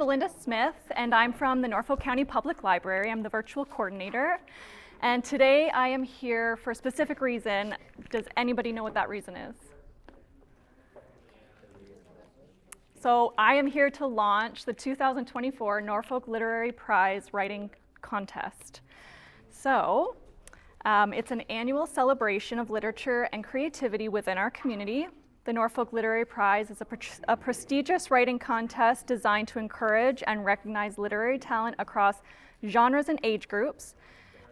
Belinda Smith, and I'm from the Norfolk County Public Library. I'm the virtual coordinator. And today I am here for a specific reason. Does anybody know what that reason is? So I am here to launch the 2024 Norfolk Literary Prize Writing Contest. So it's an annual celebration of literature and creativity within our community. The Norfolk Literary Prize is a prestigious writing contest designed to encourage and recognize literary talent across genres and age groups.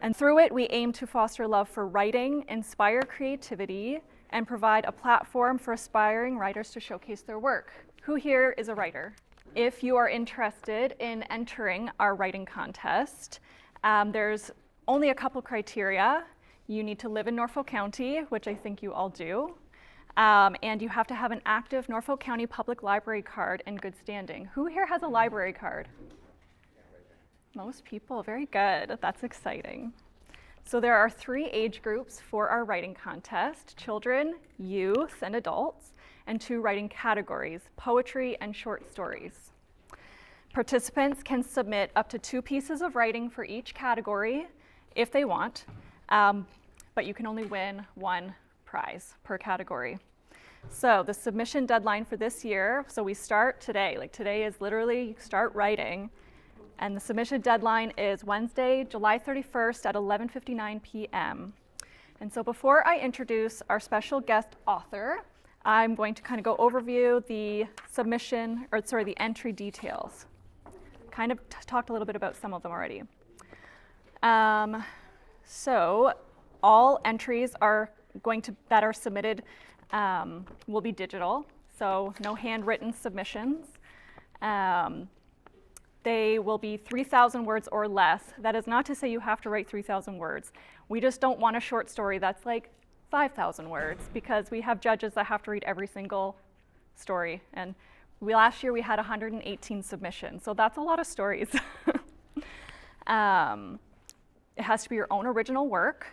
And through it, we aim to foster love for writing, inspire creativity, and provide a platform for aspiring writers to showcase their work. Who here is a writer? If you are interested in entering our writing contest, there's only a couple criteria. You need to live in Norfolk County, which I think you all do. And you have to have an active Norfolk County Public Library card in good standing. Who here has a library card? Most people, very good. That's exciting. So there are 3 age groups for our writing contest: children, youth, and adults, and 2 writing categories: poetry and short stories. Participants can submit up to 2 pieces of writing for each category if they want, but you can only win 1 prize per category. So the submission deadline for this year, so we start today, like today is literally you start writing, and the submission deadline is Wednesday, July 31st at 11:59 p.m. And so before I introduce our special guest author, I'm going to kind of go overview the the entry details. Kind of talked a little bit about some of them already. So all entries that are submitted will be digital, so no handwritten submissions. They will be 3,000 words or less. That is not to say you have to write 3,000 words. We just don't want a short story that's like 5,000 words, because we have judges that have to read every single story. And last year we had 118 submissions, so that's a lot of stories. It has to be your own original work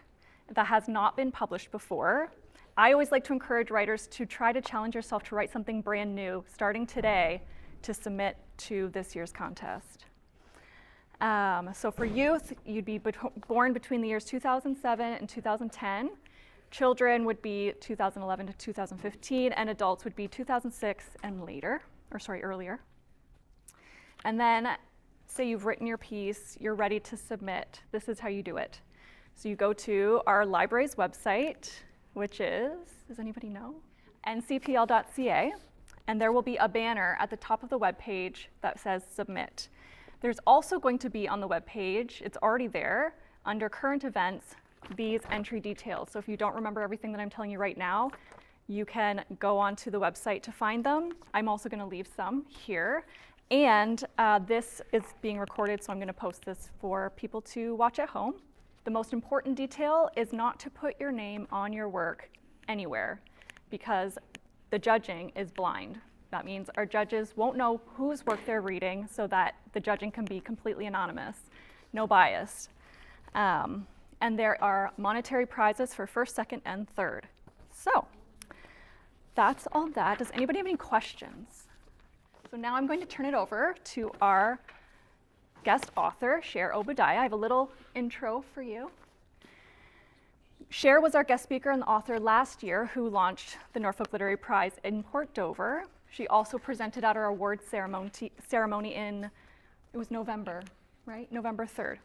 that has not been published before. I always like to encourage writers to try to challenge yourself to write something brand new starting today to submit to this year's contest. So for youth, you'd be born between the years 2007 and 2010. Children would be 2011 to 2015, and adults would be 2006 and earlier. And then say you've written your piece, you're ready to submit. This is how you do it. So you go to our library's website, which is, does anybody know? ncpl.ca, and there will be a banner at the top of the web page that says submit. There's also going to be on the web page, it's already there, under current events, these entry details. So if you don't remember everything that I'm telling you right now, you can go onto the website to find them. I'm also going to leave some here. And this is being recorded, so I'm going to post this for people to watch at home. The most important detail is not to put your name on your work anywhere, because the judging is blind. That means our judges won't know whose work they're reading, so that the judging can be completely anonymous, no bias. And there are monetary prizes for first, second, and third. So that's all that. Does anybody have any questions? So now I'm going to turn it over to our guest author, Cher Obediah. I have a little intro for you. Cher was our guest speaker and author last year who launched the Norfolk Literary Prize in Port Dover. She also presented at our awards ceremony in, it was November, right? November 3rd.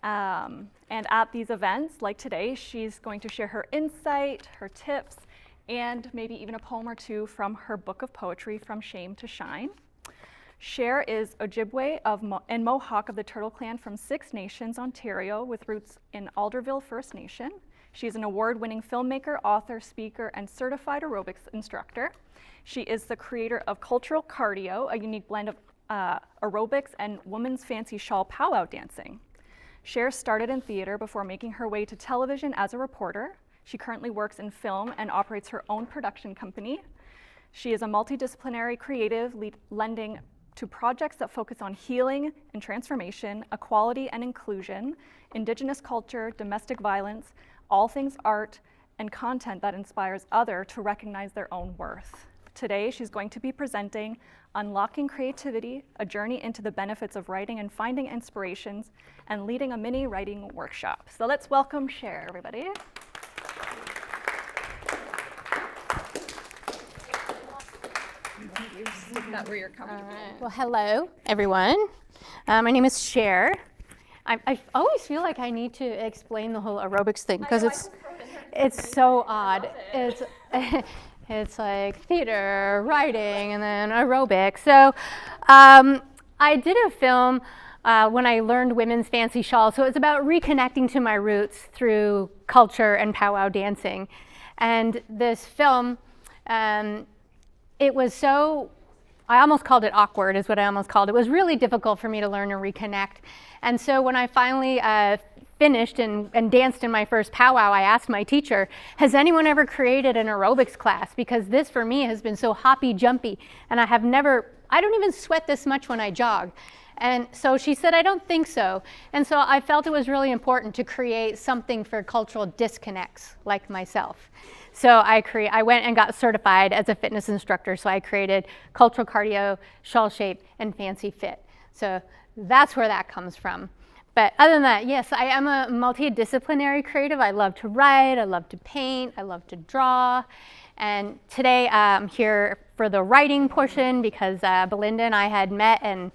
And at these events, like today, she's going to share her insight, her tips, and maybe even a poem or 2 from her book of poetry, From Shame to Shine. Cher is Ojibwe and Mohawk of the Turtle Clan from Six Nations, Ontario, with roots in Alderville First Nation. She's an award-winning filmmaker, author, speaker, and certified aerobics instructor. She is the creator of Cultural Cardio, a unique blend of aerobics and women's fancy shawl powwow dancing. Cher started in theater before making her way to television as a reporter. She currently works in film and operates her own production company. She is a multidisciplinary creative lending to projects that focus on healing and transformation, equality and inclusion, Indigenous culture, domestic violence, all things art, and content that inspires others to recognize their own worth. Today, she's going to be presenting Unlocking Creativity, a journey into the benefits of writing and finding inspirations, and leading a mini writing workshop. So let's welcome Cher, everybody. That where you're comfortable. Right. Well, hello, everyone. My name is Cher. I always feel like I need to explain the whole aerobics thing because it's so odd. It's like theater, writing, and then aerobics. So I did a film when I learned women's fancy shawls. So it's about reconnecting to my roots through culture and powwow dancing. And this film, it was so, I almost called it awkward is what I almost called it. It was really difficult for me to learn and reconnect. And so when I finally finished and danced in my first powwow, I asked my teacher, has anyone ever created an aerobics class? Because this for me has been so hoppy, jumpy, and I don't even sweat this much when I jog. And so she said, I don't think so. And so I felt it was really important to create something for cultural disconnects like myself. So I went and got certified as a fitness instructor. So I created cultural cardio, shawl shape, and fancy fit. So that's where that comes from. But other than that, yes, I am a multidisciplinary creative. I love to write, I love to paint, I love to draw. And today I'm here for the writing portion because Belinda and I had met and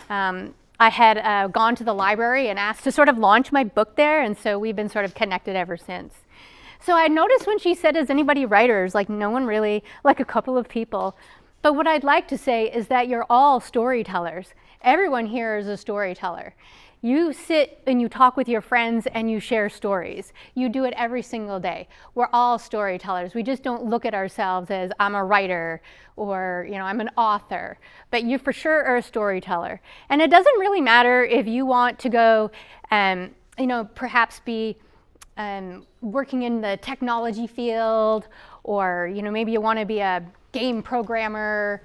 I had gone to the library and asked to sort of launch my book there. And so we've been sort of connected ever since. So I noticed when she said, is anybody writers? Like no one really, like a couple of people. But what I'd like to say is that you're all storytellers. Everyone here is a storyteller. You sit and you talk with your friends and you share stories. You do it every single day. We're all storytellers. We just don't look at ourselves as I'm a writer or I'm an author, but you for sure are a storyteller. And it doesn't really matter if you want to go perhaps be working in the technology field or maybe you want to be a game programmer.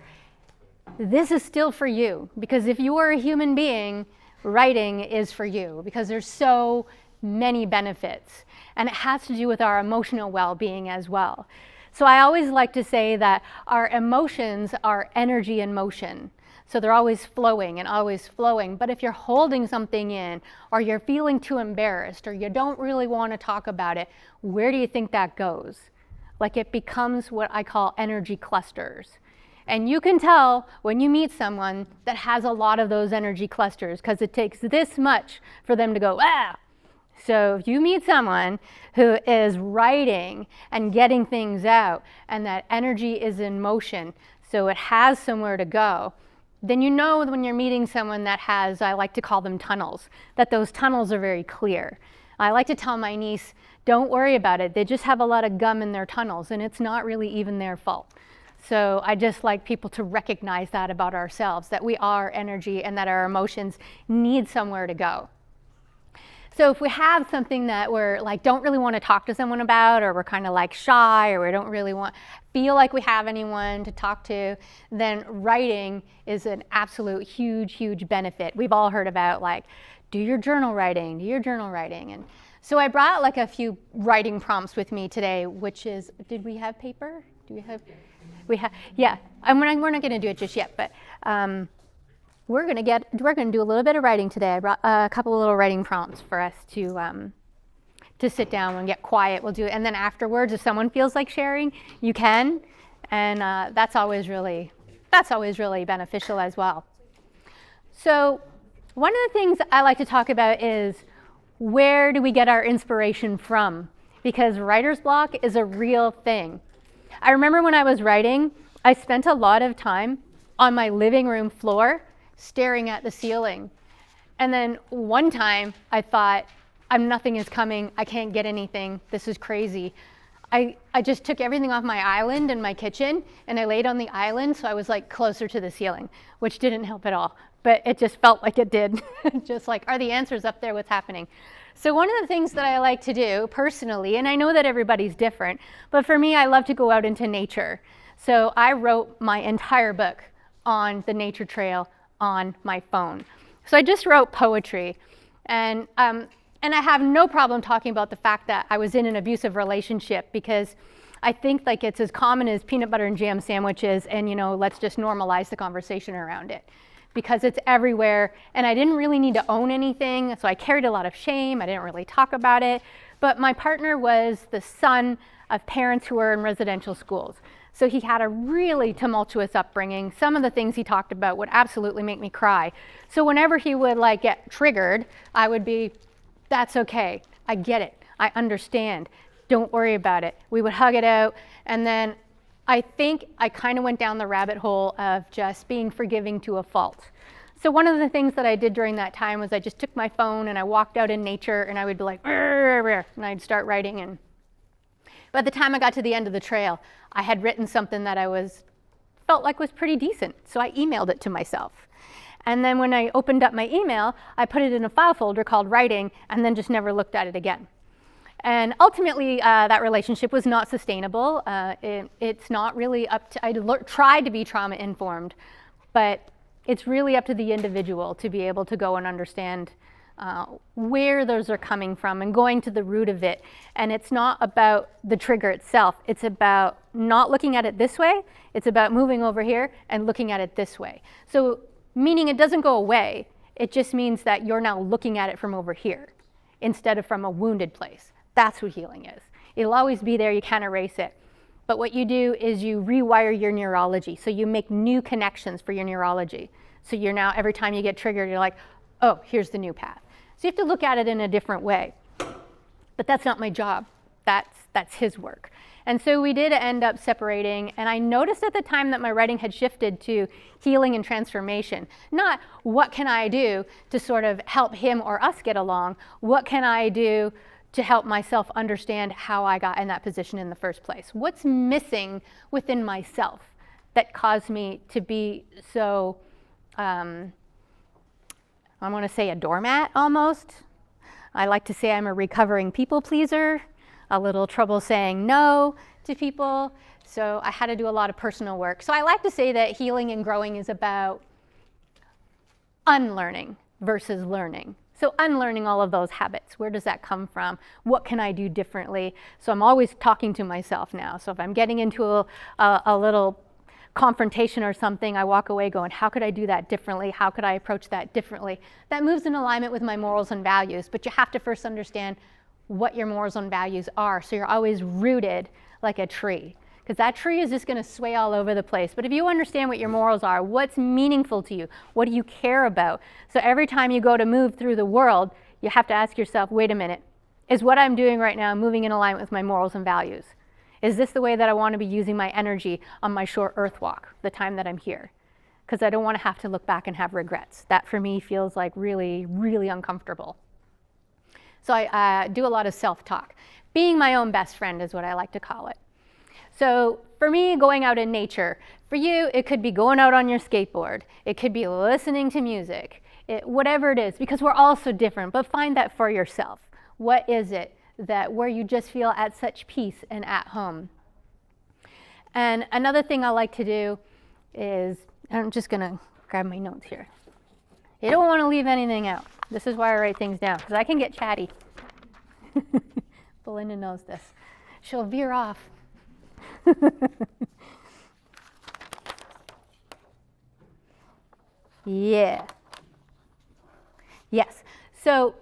This is still for you because if you are a human being, writing is for you because there's so many benefits and it has to do with our emotional well-being as well. So I always like to say that our emotions are energy in motion. So they're always flowing and always flowing. But if you're holding something in or you're feeling too embarrassed or you don't really want to talk about it, where do you think that goes? Like it becomes what I call energy clusters. And you can tell when you meet someone that has a lot of those energy clusters because it takes this much for them to go, ah! So if you meet someone who is writing and getting things out and that energy is in motion, so it has somewhere to go, then you know when you're meeting someone that has, I like to call them tunnels, that those tunnels are very clear. I like to tell my niece, don't worry about it. They just have a lot of gum in their tunnels and it's not really even their fault. So I just like people to recognize that about ourselves, that we are energy and that our emotions need somewhere to go. So if we have something that we're like don't really want to talk to someone about, or we're kind of like shy, or we don't really feel like we have anyone to talk to, then writing is an absolute huge benefit. We've all heard about like, do your journal writing. And so I brought like a few writing prompts with me today, which is, did we have paper? Do we have? Yeah. We're not going to do it just yet, but we're going to do a little bit of writing today. I brought a couple of little writing prompts for us to sit down and get quiet. We'll do it, and then afterwards, if someone feels like sharing, you can, and that's always really beneficial as well. So one of the things I like to talk about is where do we get our inspiration from? Because writer's block is a real thing. I remember when I was writing, I spent a lot of time on my living room floor staring at the ceiling. And then one time I thought, nothing is coming, I can't get anything, this is crazy. I just took everything off my island in my kitchen and I laid on the island so I was like closer to the ceiling, which didn't help at all, but it just felt like it did. Just like, are the answers up there, what's happening? So one of the things that I like to do personally, and I know that everybody's different, but for me, I love to go out into nature. So I wrote my entire book on the nature trail on my phone. So I just wrote poetry, and I have no problem talking about the fact that I was in an abusive relationship because I think like it's as common as peanut butter and jam sandwiches, and let's just normalize the conversation around it, because it's everywhere. And I didn't really need to own anything, so I carried a lot of shame. I didn't really talk about it. But my partner was the son of parents who were in residential schools. So he had a really tumultuous upbringing. Some of the things he talked about would absolutely make me cry. So whenever he would like get triggered, I would be, that's okay. I get it. I understand. Don't worry about it. We would hug it out. And then I think I kind of went down the rabbit hole of just being forgiving to a fault. So one of the things that I did during that time was I just took my phone and I walked out in nature, and I would be like, and I'd start writing. And by the time I got to the end of the trail, I had written something that felt like was pretty decent. So I emailed it to myself. And then when I opened up my email, I put it in a file folder called writing, and then just never looked at it again. And ultimately, that relationship was not sustainable. It's not really up to, I tried to be trauma informed, but it's really up to the individual to be able to go and understand where those are coming from and going to the root of it. And it's not about the trigger itself. It's about not looking at it this way. It's about moving over here and looking at it this way. So meaning it doesn't go away. It just means that you're now looking at it from over here instead of from a wounded place. That's what healing is. It'll always be there. You can't erase it. But what you do is you rewire your neurology. So you make new connections for your neurology. So you're now, every time you get triggered, you're like, oh, here's the new path. So you have to look at it in a different way. But that's not my job. That's his work. And so we did end up separating, and I noticed at the time that my writing had shifted to healing and transformation. Not what can I do to sort of help him or us get along, what can I do to help myself understand how I got in that position in the first place? What's missing within myself that caused me to be so, I want to say a doormat almost. I like to say I'm a recovering people pleaser, a little trouble saying no to people. So I had to do a lot of personal work. So I like to say that healing and growing is about unlearning versus learning. So unlearning all of those habits, where does that come from? What can I do differently? So I'm always talking to myself now. So if I'm getting into a little confrontation or something, I walk away going, how could I do that differently? How could I approach that differently? That moves in alignment with my morals and values, but you have to first understand what your morals and values are. So you're always rooted like a tree, because that tree is just going to sway all over the place. But if you understand what your morals are, what's meaningful to you, what do you care about? So every time you go to move through the world, you have to ask yourself, wait a minute, is what I'm doing right now moving in alignment with my morals and values? Is this the way that I want to be using my energy on my short earth walk, the time that I'm here? Because I don't want to have to look back and have regrets. That for me feels like really, really uncomfortable. So I do a lot of self-talk. Being my own best friend is what I like to call it. So for me, going out in nature. For you, it could be going out on your skateboard. It could be listening to music. Whatever it is, because we're all so different, but find that for yourself. What is it that where you just feel at such peace and at home? And another thing I like to do is, I'm just gonna grab my notes here. You don't want to leave anything out. This is why I write things down, because I can get chatty. Belinda knows this. She'll veer off. Yeah. Yes. So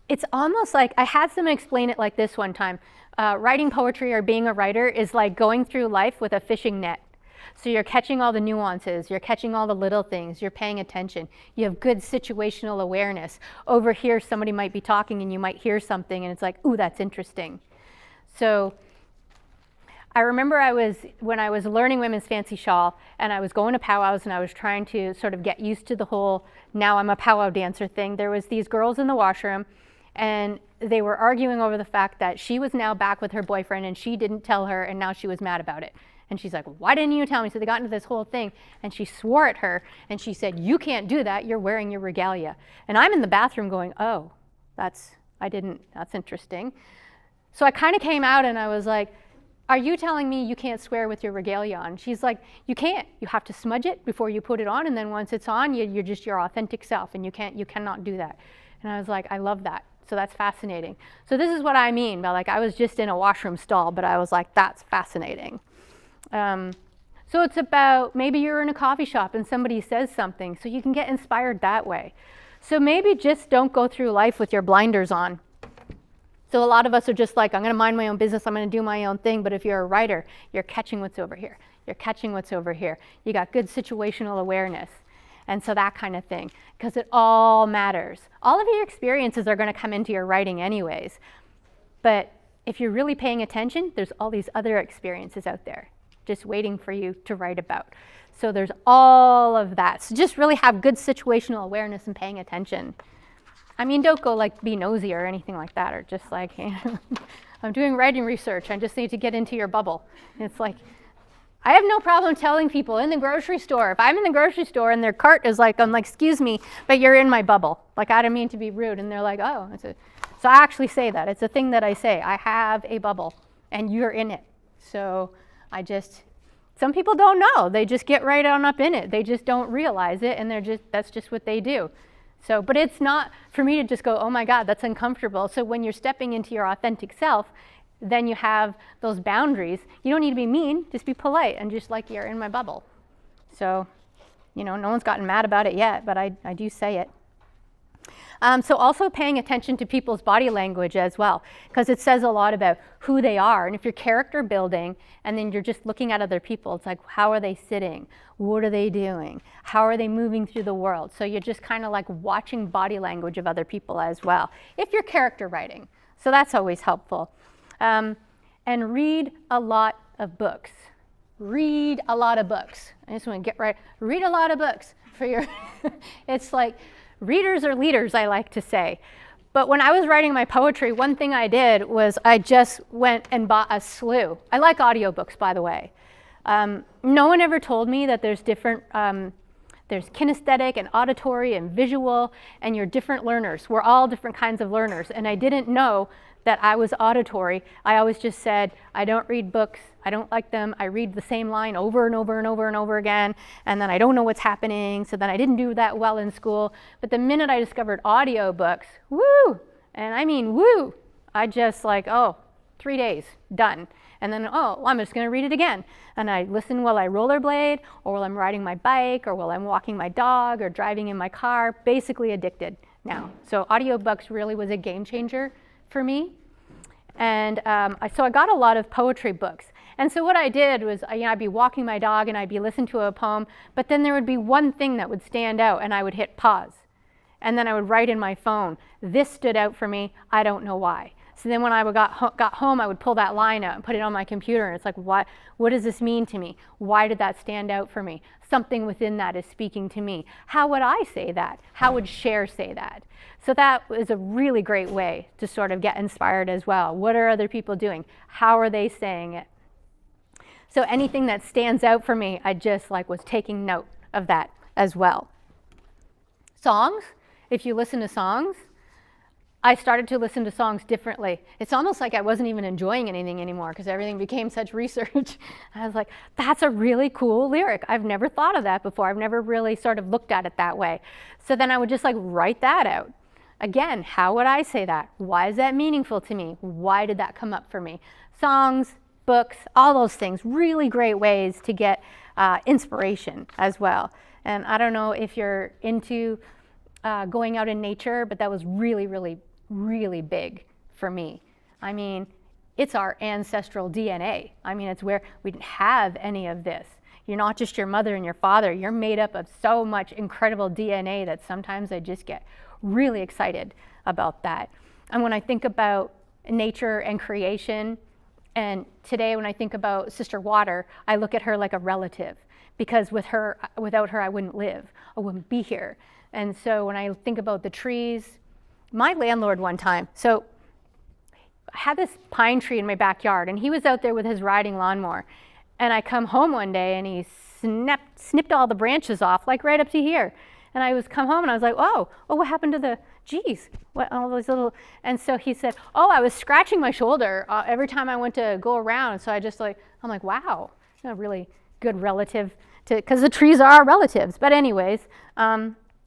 it's almost like, I had someone explain it like this one time. Writing poetry or being a writer is like going through life with a fishing net. So you're catching all the nuances, you're catching all the little things, you're paying attention. You have good situational awareness. Over here, somebody might be talking and you might hear something and it's like, ooh, that's interesting. So I remember when I was learning women's fancy shawl and I was going to powwows and I was trying to sort of get used to the whole now I'm a powwow dancer thing. There was these girls in the washroom and they were arguing over the fact that she was now back with her boyfriend and she didn't tell her and now she was mad about it. And she's like, why didn't you tell me? So they got into this whole thing and she swore at her and she said, you can't do that, you're wearing your regalia. And I'm in the bathroom going, oh, that's interesting. So I kind of came out and I was like, are you telling me you can't swear with your regalia on? She's like, you can't. You have to smudge it before you put it on, and then once it's on, you're just your authentic self, and you cannot do that. And I was like, I love that. So that's fascinating. So this is what I mean by like I was just in a washroom stall, but I was like, that's fascinating. So it's about maybe you're in a coffee shop and somebody says something, so you can get inspired that way. So maybe just don't go through life with your blinders on. So a lot of us are just like, I'm going to mind my own business, I'm going to do my own thing. But if you're a writer, you're catching what's over here. You're catching what's over here. You got good situational awareness. And so that kind of thing, because it all matters. All of your experiences are going to come into your writing anyways. But if you're really paying attention, there's all these other experiences out there just waiting for you to write about. So there's all of that. So just really have good situational awareness and paying attention. I mean, don't go like be nosy or anything like that, or just like, I'm doing writing research, I just need to get into your bubble. It's like, I have no problem telling people in the grocery store, if I'm in the grocery store and their cart is like, I'm like, excuse me, but you're in my bubble. Like, I don't mean to be rude. And they're like, oh, so I actually say that. It's a thing that I say. I have a bubble and you're in it. So some people don't know. They just get right on up in it. They just don't realize it, and that's just what they do. So, but it's not for me to just go, oh my God, that's uncomfortable. So when you're stepping into your authentic self, then you have those boundaries. You don't need to be mean, just be polite and just like you're in my bubble. So, no one's gotten mad about it yet, but I do say it. So also paying attention to people's body language as well, because it says a lot about who they are. And if you're character building and then you're just looking at other people, it's like, how are they sitting? What are they doing? How are they moving through the world? So you're just kind of like watching body language of other people as well, if you're character writing. So that's always helpful. And read a lot of books. Read a lot of books. I just want to get right. Read a lot of books for your, it's like, readers are leaders, I like to say. But when I was writing my poetry, one thing I did was I just went and bought a slew. I like audiobooks, by the way. No one ever told me that there's different, there's kinesthetic and auditory and visual, and you're different learners. We're all different kinds of learners. And I didn't know that I was auditory. I always just said, I don't read books, I don't like them, I read the same line over and over and over and over again, and then I don't know what's happening, so then I didn't do that well in school. But the minute I discovered audiobooks, woo, and I mean woo, I just like, 3 days, done. And then, I'm just gonna read it again. And I listen while I rollerblade, or while I'm riding my bike, or while I'm walking my dog, or driving in my car, basically addicted now. So audiobooks really was a game changer for me. And so I got a lot of poetry books. And so what I did was, I'd be walking my dog and I'd be listening to a poem, but then there would be one thing that would stand out and I would hit pause. And then I would write in my phone, this stood out for me, I don't know why. So then when I got home, I would pull that line out and put it on my computer, and it's like, what does this mean to me? Why did that stand out for me? Something within that is speaking to me. How would I say that? How would Cher say that? So that was a really great way to sort of get inspired as well. What are other people doing? How are they saying it? So anything that stands out for me, I just was taking note of that as well. Songs, if you listen to songs, I started to listen to songs differently. It's almost like I wasn't even enjoying anything anymore because everything became such research. I was like, that's a really cool lyric. I've never thought of that before. I've never really sort of looked at it that way. So then I would just write that out. Again, how would I say that? Why is that meaningful to me? Why did that come up for me? Songs, books, all those things, really great ways to get inspiration as well. And I don't know if you're into going out in nature, but that was really, really, really big for me. I mean, it's our ancestral DNA. I mean, it's where we didn't have any of this. You're not just your mother and your father. You're made up of so much incredible DNA that sometimes I just get really excited about that. And when I think about nature and creation, and today when I think about Sister Water, I look at her like a relative, because without her, I wouldn't live. I wouldn't be here. And so when I think about the trees, my landlord one time, so I had this pine tree in my backyard, and he was out there with his riding lawnmower. And I come home one day, and he snipped all the branches off, right up to here. And I come home, and I was like, oh, what happened to what all those little, and so he said, I was scratching my shoulder every time I went to go around. So I'm like, wow, a really good relative because the trees are our relatives. But anyways,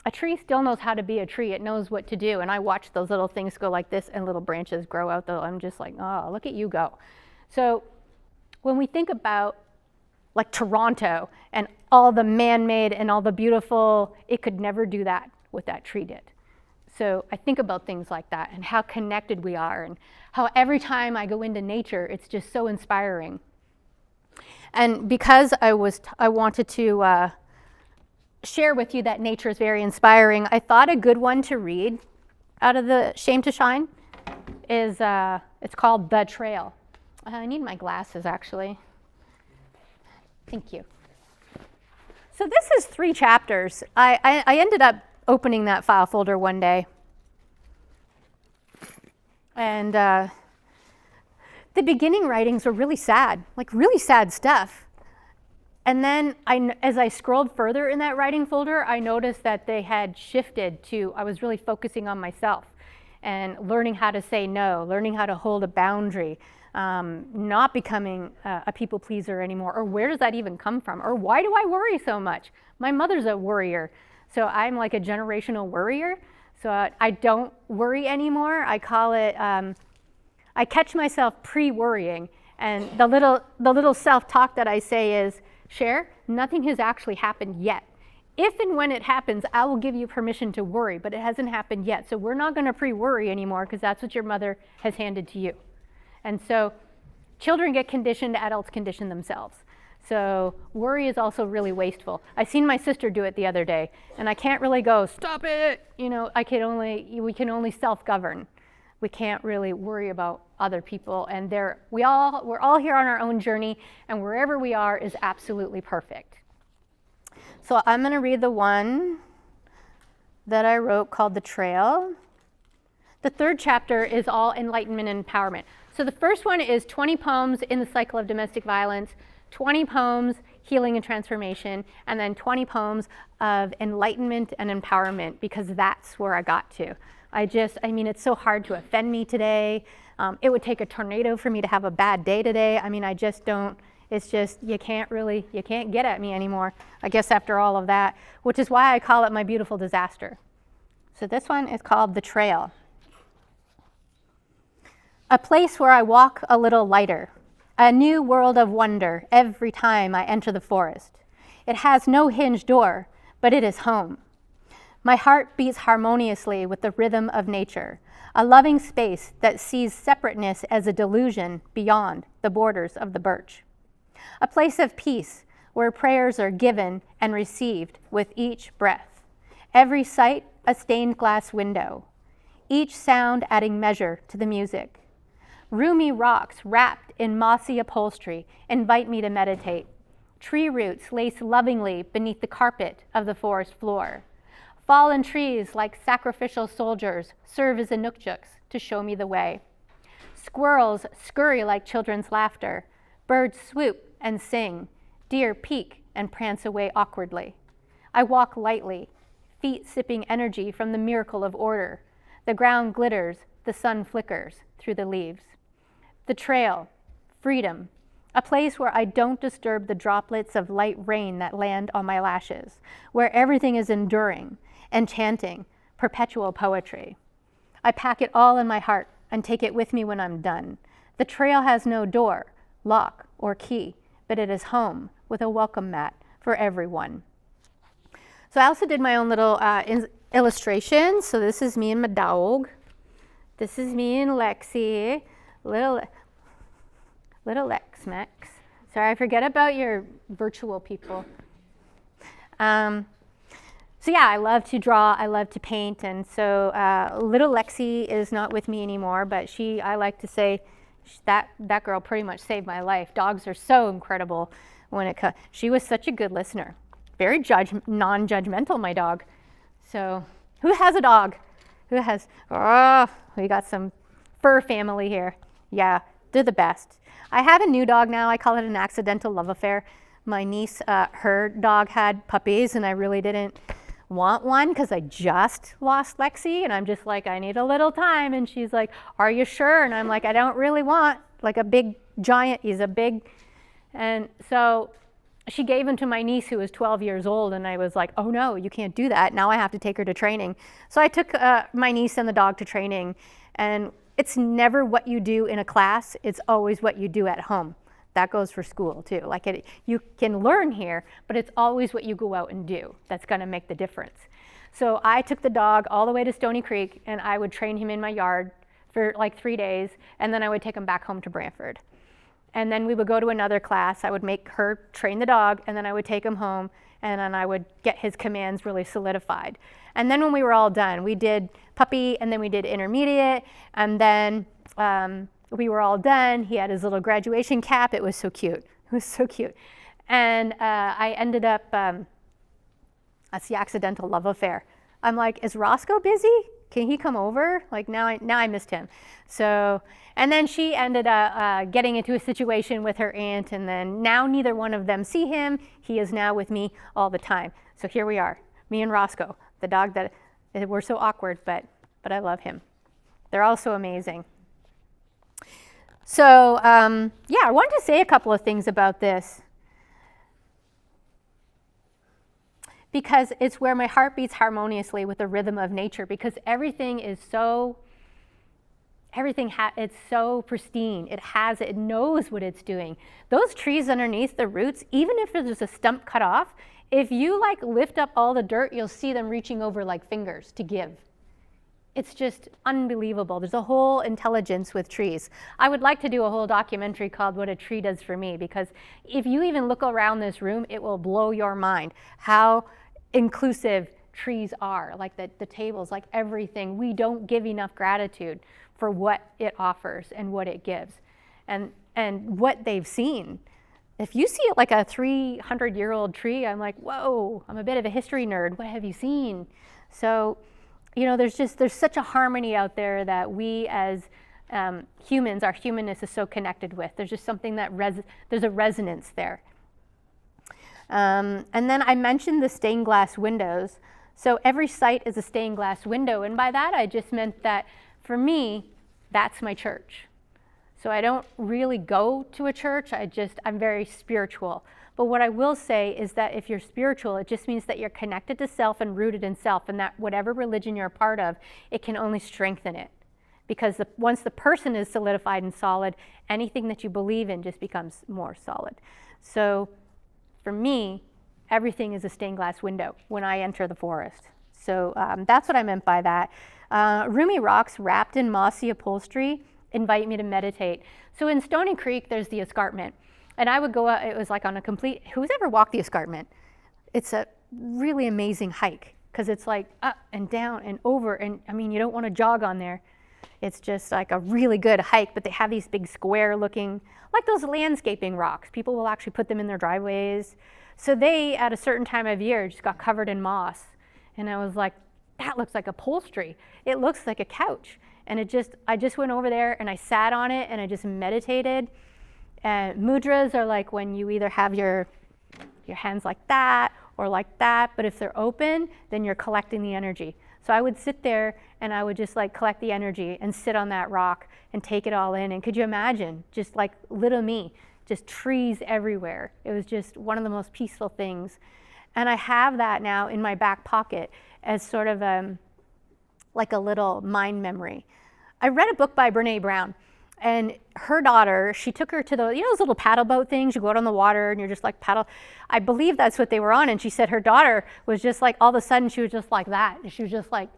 a tree still knows how to be a tree. It knows what to do. And I watch those little things go like this and little branches grow out. I'm just like, oh, look at you go. So when we think about like Toronto and all the man-made and all the beautiful, it could never do that what that tree did. So I think about things like that and how connected we are and how every time I go into nature, it's just so inspiring. And because I wanted to share with you that nature is very inspiring, I thought a good one to read out of the Shame to Shine is, it's called The Trail. I need my glasses, actually. Thank you. So this is 3 chapters. I ended up opening that file folder one day. And the beginning writings were really sad, like really sad stuff. And then as I scrolled further in that writing folder, I noticed that they had shifted to, I was really focusing on myself and learning how to say no, learning how to hold a boundary, not becoming a people pleaser anymore. Or where does that even come from? Or why do I worry so much? My mother's a worrier, so I'm like a generational worrier. So I don't worry anymore. I call it, I catch myself pre-worrying. And the little self-talk that I say is, Cher, nothing has actually happened yet. If and when it happens, I will give you permission to worry, but it hasn't happened yet. So we're not going to pre-worry anymore because that's what your mother has handed to you. And so children get conditioned, adults condition themselves. So worry is also really wasteful. I seen my sister do it the other day, and I can't really go, stop it. You know, we can only self-govern. We can't really worry about other people, and we're all here on our own journey, and wherever we are is absolutely perfect. So I'm going to read the one that I wrote called The Trail. The 3rd chapter is all enlightenment and empowerment. So the first one is 20 poems in the cycle of domestic violence, 20 poems healing and transformation, and then 20 poems of enlightenment and empowerment, because that's where I got to. I mean, it's so hard to offend me today. It would take a tornado for me to have a bad day today. I mean, I just don't, it's just, you can't get at me anymore, I guess, after all of that, which is why I call it my beautiful disaster. So this one is called The Trail. A place where I walk a little lighter, a new world of wonder every time I enter the forest. It has no hinged door, but it is home. My heart beats harmoniously with the rhythm of nature, a loving space that sees separateness as a delusion beyond the borders of the birch. A place of peace where prayers are given and received with each breath. Every sight a stained glass window, each sound adding measure to the music. Roomy rocks wrapped in mossy upholstery invite me to meditate. Tree roots lace lovingly beneath the carpet of the forest floor. Fallen trees, like sacrificial soldiers, serve as inukjuks to show me the way. Squirrels scurry like children's laughter. Birds swoop and sing. Deer peek and prance away awkwardly. I walk lightly, feet sipping energy from the miracle of order. The ground glitters, the sun flickers through the leaves. The trail, freedom, a place where I don't disturb the droplets of light rain that land on my lashes, where everything is enduring, enchanting, perpetual poetry. I pack it all in my heart and take it with me when I'm done. The trail has no door, lock, or key, but it is home with a welcome mat for everyone. So I also did my own little illustrations. So this is me and my dog. This is me and Lexi, little Lex-Mex. Sorry, I forget about your virtual people. So yeah, I love to draw, I love to paint, and so little Lexi is not with me anymore, but I like to say that girl pretty much saved my life. Dogs are so incredible when it comes. She was such a good listener. Very non-judgmental, my dog. So who has a dog? Who has, we got some fur family here. Yeah, they're the best. I have a new dog now. I call it an accidental love affair. My niece, her dog had puppies, and I really didn't want one because I just lost Lexi, and I'm just like, I need a little time. And she's like, are you sure? And I'm like, I don't really want like a big giant. He's a big, and so she gave him to my niece who was 12 years old, and I was like, oh no, you can't do that. Now I have to take her to training. So I took my niece and the dog to training, and it's never what you do in a class, it's always what you do at home. That goes for school too. Like you can learn here, but it's always what you go out and do that's gonna make the difference. So I took the dog all the way to Stony Creek, and I would train him in my yard for like 3 days, and then I would take him back home to Brantford. And then we would go to another class. I would make her train the dog, and then I would take him home, and then I would get his commands really solidified. And then when we were all done, we did puppy, and then we did intermediate, and then we were all done. He had his little graduation cap. It was so cute. It was so cute. And I ended up, that's the accidental love affair. I'm like, is Roscoe busy? Can he come over? Like now I missed him. So, and then she ended up getting into a situation with her aunt, and then now neither one of them see him. He is now with me all the time. So here we are, me and Roscoe, the dog that, we're so awkward, but I love him. They're all so amazing. So yeah, I wanted to say a couple of things about this, because it's where my heart beats harmoniously with the rhythm of nature, because everything is so, it's so pristine. It knows what it's doing. Those trees underneath the roots, even if there's a stump cut off, if you like lift up all the dirt, you'll see them reaching over like fingers to give. It's just unbelievable. There's a whole intelligence with trees. I would like to do a whole documentary called What a Tree Does for Me, because if you even look around this room, it will blow your mind how inclusive trees are, like the tables, like everything. We don't give enough gratitude for what it offers and what it gives and what they've seen. If you see it like a 300-year-old tree, I'm like, whoa, I'm a bit of a history nerd. What have you seen? So, you know, there's such a harmony out there that we as humans, our humanness is so connected with. There's just something that there's a resonance there. And then I mentioned the stained glass windows. So every site is a stained glass window. And by that, I just meant that for me, that's my church. So I don't really go to a church. I'm very spiritual. But what I will say is that if you're spiritual, it just means that you're connected to self and rooted in self, and that whatever religion you're a part of, it can only strengthen it. Because once the person is solidified and solid, anything that you believe in just becomes more solid. So for me, everything is a stained glass window when I enter the forest. So that's what I meant by that. Roomy rocks wrapped in mossy upholstery invite me to meditate. So in Stony Creek, there's the escarpment. And I would go out, it was like on a complete, who's ever walked the escarpment? It's a really amazing hike, because it's like up and down and over, and I mean, you don't want to jog on there. It's just like a really good hike, but they have these big square looking, like those landscaping rocks. People will actually put them in their driveways. So they, at a certain time of year, just got covered in moss. And I was like, that looks like upholstery. It looks like a couch. And I just went over there and I sat on it and I just meditated. Mudras are like when you either have your hands like that or like that, but if they're open, then you're collecting the energy. So I would sit there and I would just like collect the energy and sit on that rock and take it all in. And could you imagine, just like little me, just trees everywhere. It was just one of the most peaceful things. And I have that now in my back pocket as sort of like a little mind memory. I read a book by Brene Brown, and her daughter, she took her to those little paddle boat things. You go out on the water and you're just like paddle. I believe that's what they were on. And she said her daughter was just like, all of a sudden she was just like that. And she was just like,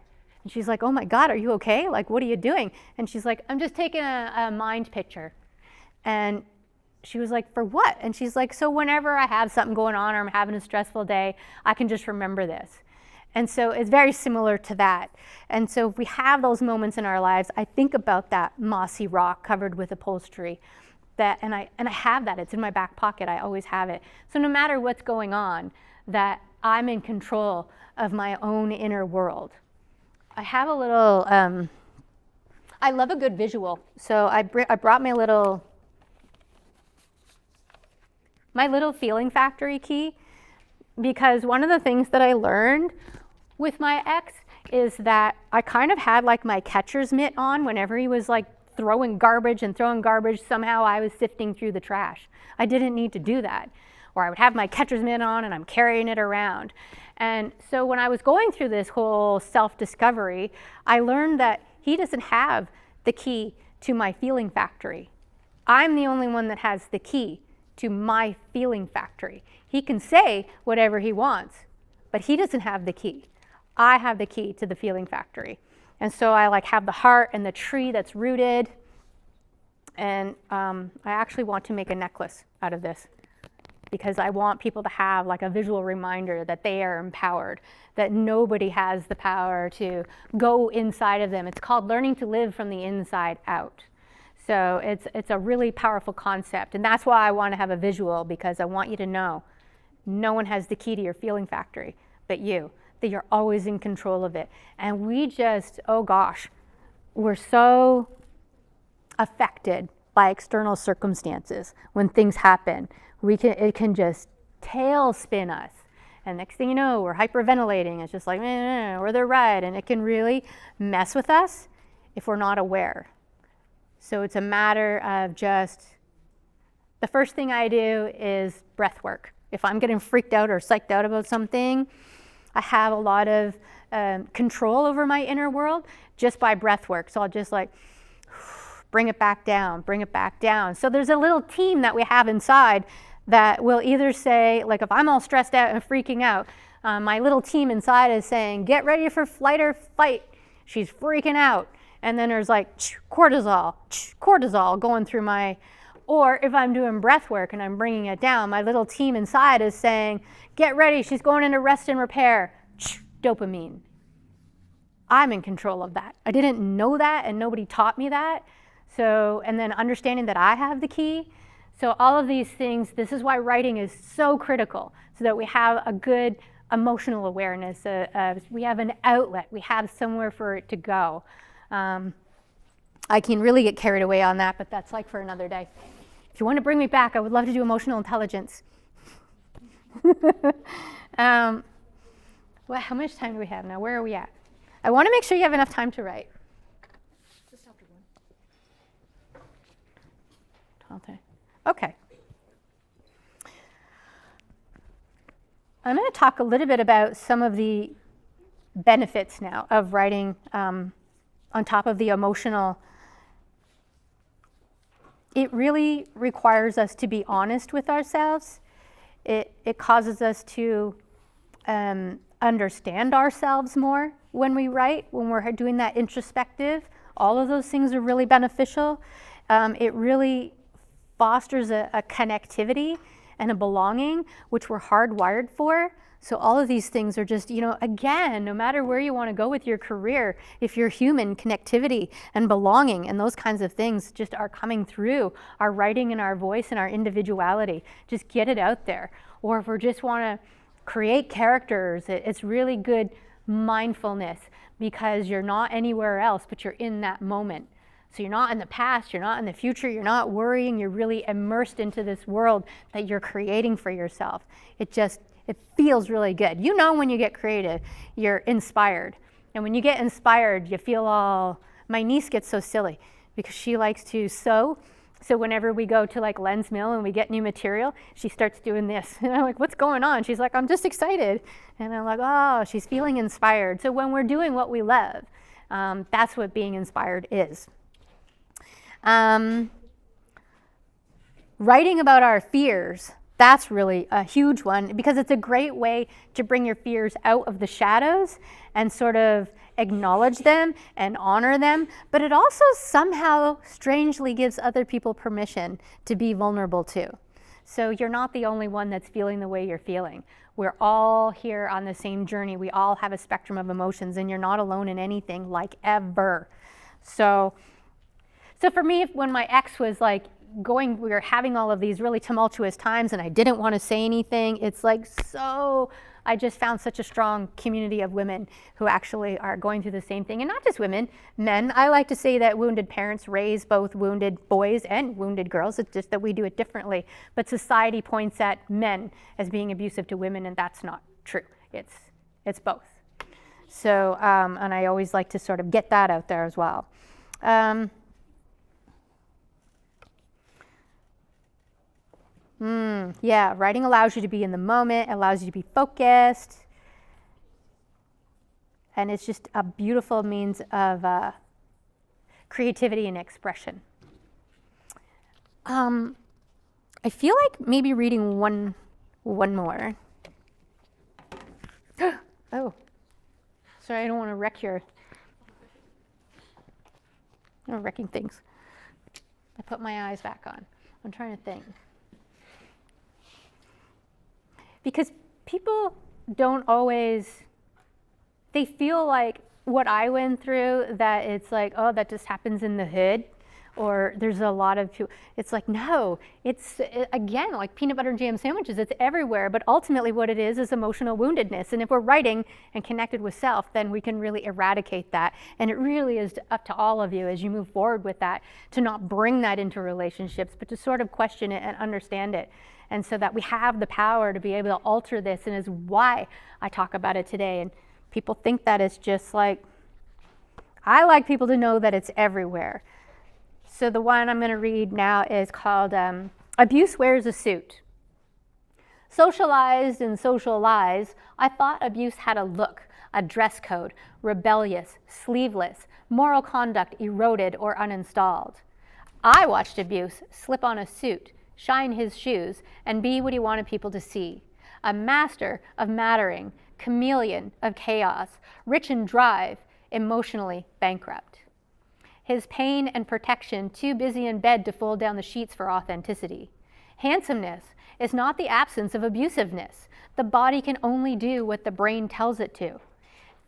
and she's like, oh my God, are you okay? Like, what are you doing? And she's like, I'm just taking a mind picture. And she was like, for what? And she's like, so whenever I have something going on or I'm having a stressful day, I can just remember this. And so it's very similar to that. And so if we have those moments in our lives, I think about that mossy rock covered with upholstery. And I have that. It's in my back pocket. I always have it. So no matter what's going on, that I'm in control of my own inner world. I have a little, I love a good visual. So I brought my little feeling factory key, because one of the things that I learned with my ex is that I kind of had like my catcher's mitt on whenever he was like throwing garbage. Somehow I was sifting through the trash. I didn't need to do that. or I would have my catcher's mitt on and I'm carrying it around. And so when I was going through this whole self-discovery, I learned that he doesn't have the key to my feeling factory. I'm the only one that has the key to my feeling factory. He can say whatever he wants, but he doesn't have the key. I have the key to the feeling factory. And so I like have the heart and the tree that's rooted. And I actually want to make a necklace out of this because I want people to have like a visual reminder that they are empowered, that nobody has the power to go inside of them. It's called learning to live from the inside out. So it's a really powerful concept. And that's why I want to have a visual, because I want you to know no one has the key to your feeling factory but you, that you're always in control of it. And we just, oh gosh, we're so affected by external circumstances. When things happen, it can just tailspin us. And next thing you know, we're hyperventilating. It's just like, or they're right. And it can really mess with us if we're not aware. So it's a matter of just, the first thing I do is breath work. If I'm getting freaked out or psyched out about something, I have a lot of control over my inner world just by breath work. So I'll just like bring it back down, bring it back down. So there's a little team that we have inside that will either say, like if I'm all stressed out and freaking out, my little team inside is saying, get ready for flight or fight. She's freaking out. And then there's like cortisol going through my, or if I'm doing breath work and I'm bringing it down, my little team inside is saying, get ready, she's going into rest and repair, dopamine. I'm in control of that. I didn't know that and nobody taught me that. So, and then understanding that I have the key. So all of these things, this is why writing is so critical, so that we have a good emotional awareness, we have an outlet, we have somewhere for it to go. I can really get carried away on that, but that's like for another day. If you want to bring me back, I would love to do emotional intelligence. Well, how much time do we have now? Where are we at? I want to make sure you have enough time to write. Just after 1. Okay. I'm going to talk a little bit about some of the benefits now of writing on top of the emotional. It really requires us to be honest with ourselves. It causes us to understand ourselves more when we write, when we're doing that introspective. All of those things are really beneficial. It really fosters a connectivity and a belonging, which we're hardwired for. So all of these things are just, again, no matter where you want to go with your career, if you're human, connectivity and belonging and those kinds of things just are coming through our writing and our voice and our individuality. Just get it out there. Or if we just want to create characters, it's really good mindfulness, because you're not anywhere else, but you're in that moment. So you're not in the past, you're not in the future, you're not worrying, you're really immersed into this world that you're creating for yourself. It feels really good. When you get creative, you're inspired. And when you get inspired, you feel my niece gets so silly because she likes to sew. So whenever we go to like Lens Mill and we get new material, she starts doing this. And I'm like, what's going on? She's like, I'm just excited. And I'm like, oh, she's feeling inspired. So when we're doing what we love, that's what being inspired is. Writing about our fears, that's really a huge one, because it's a great way to bring your fears out of the shadows and sort of acknowledge them and honor them. But it also somehow strangely gives other people permission to be vulnerable too. So you're not the only one that's feeling the way you're feeling. We're all here on the same journey. We all have a spectrum of emotions, and you're not alone in anything, like ever. So for me, when my ex was like we were having all of these really tumultuous times and I didn't want to say anything, it's like, I just found such a strong community of women who actually are going through the same thing. And not just women, men. I like to say that wounded parents raise both wounded boys and wounded girls. It's just that we do it differently. But society points at men as being abusive to women, and that's not true. It's both. So, and I always like to sort of get that out there as well. Yeah, writing allows you to be in the moment, allows you to be focused, and it's just a beautiful means of creativity and expression. I feel like maybe reading one more. Oh, sorry, I don't want to wreck I'm wrecking things. I put my eyes back on. I'm trying to think. Because people don't always, they feel like what I went through, that it's like, oh, that just happens in the hood, or there's a lot of people. It's like, no, again, like peanut butter and jam sandwiches, it's everywhere, but ultimately what it is emotional woundedness. And if we're writing and connected with self, then we can really eradicate that. And it really is up to all of you as you move forward with that, to not bring that into relationships, but to sort of question it and understand it. And so that we have the power to be able to alter this, and is why I talk about it today. And people think that it's just like, I like people to know that it's everywhere. So the one I'm going to read now is called Abuse Wears a Suit. Socialized in social lies, I thought abuse had a look, a dress code, rebellious, sleeveless, moral conduct eroded or uninstalled. I watched abuse slip on a suit, shine his shoes, and be what he wanted people to see. A master of mattering, chameleon of chaos, rich in drive, emotionally bankrupt. His pain and protection too busy in bed to fold down the sheets for authenticity. Handsomeness is not the absence of abusiveness. The body can only do what the brain tells it to.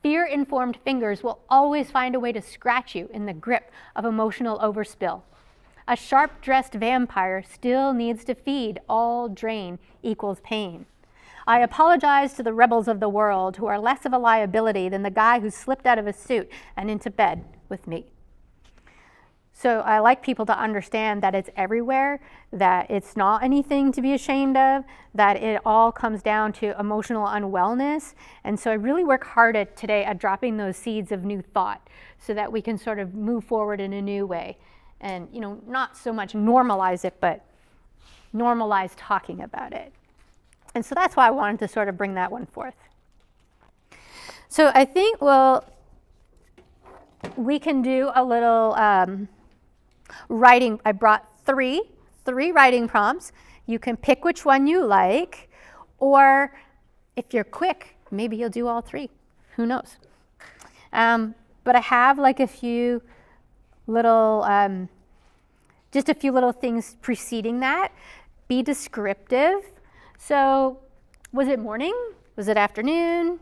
Fear-informed fingers will always find a way to scratch you in the grip of emotional overspill. A sharp-dressed vampire still needs to feed. All drain equals pain. I apologize to the rebels of the world who are less of a liability than the guy who slipped out of his suit and into bed with me. So I like people to understand that it's everywhere, that it's not anything to be ashamed of, that it all comes down to emotional unwellness. And so I really work hard today at dropping those seeds of new thought so that we can sort of move forward in a new way. And, not so much normalize it, but normalize talking about it. And so that's why I wanted to sort of bring that one forth. So I think, we can do a little writing. I brought three writing prompts. You can pick which one you like, or if you're quick, maybe you'll do all three. Who knows? But I have like a few little, just a few little things preceding that. Be descriptive. So was it morning? Was it afternoon?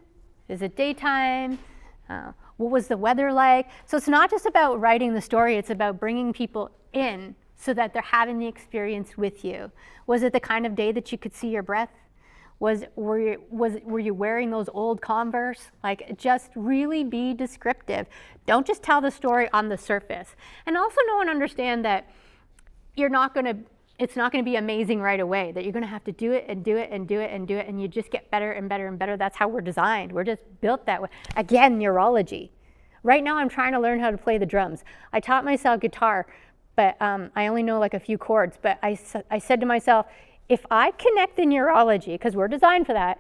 Is it daytime? What was the weather like? So it's not just about writing the story, it's about bringing people in so that they're having the experience with you. Was it the kind of day that you could see your breath? Were you wearing those old Converse? Like, just really be descriptive. Don't just tell the story on the surface. And also know and understand that it's not going to be amazing right away, that you're going to have to do it and do it and do it and do it, and you just get better and better and better. That's how we're designed. We're just built that way. Again, neurology. Right now I'm trying to learn how to play the drums. I taught myself guitar, but I only know like a few chords. But I said to myself, if I connect the neurology, because we're designed for that,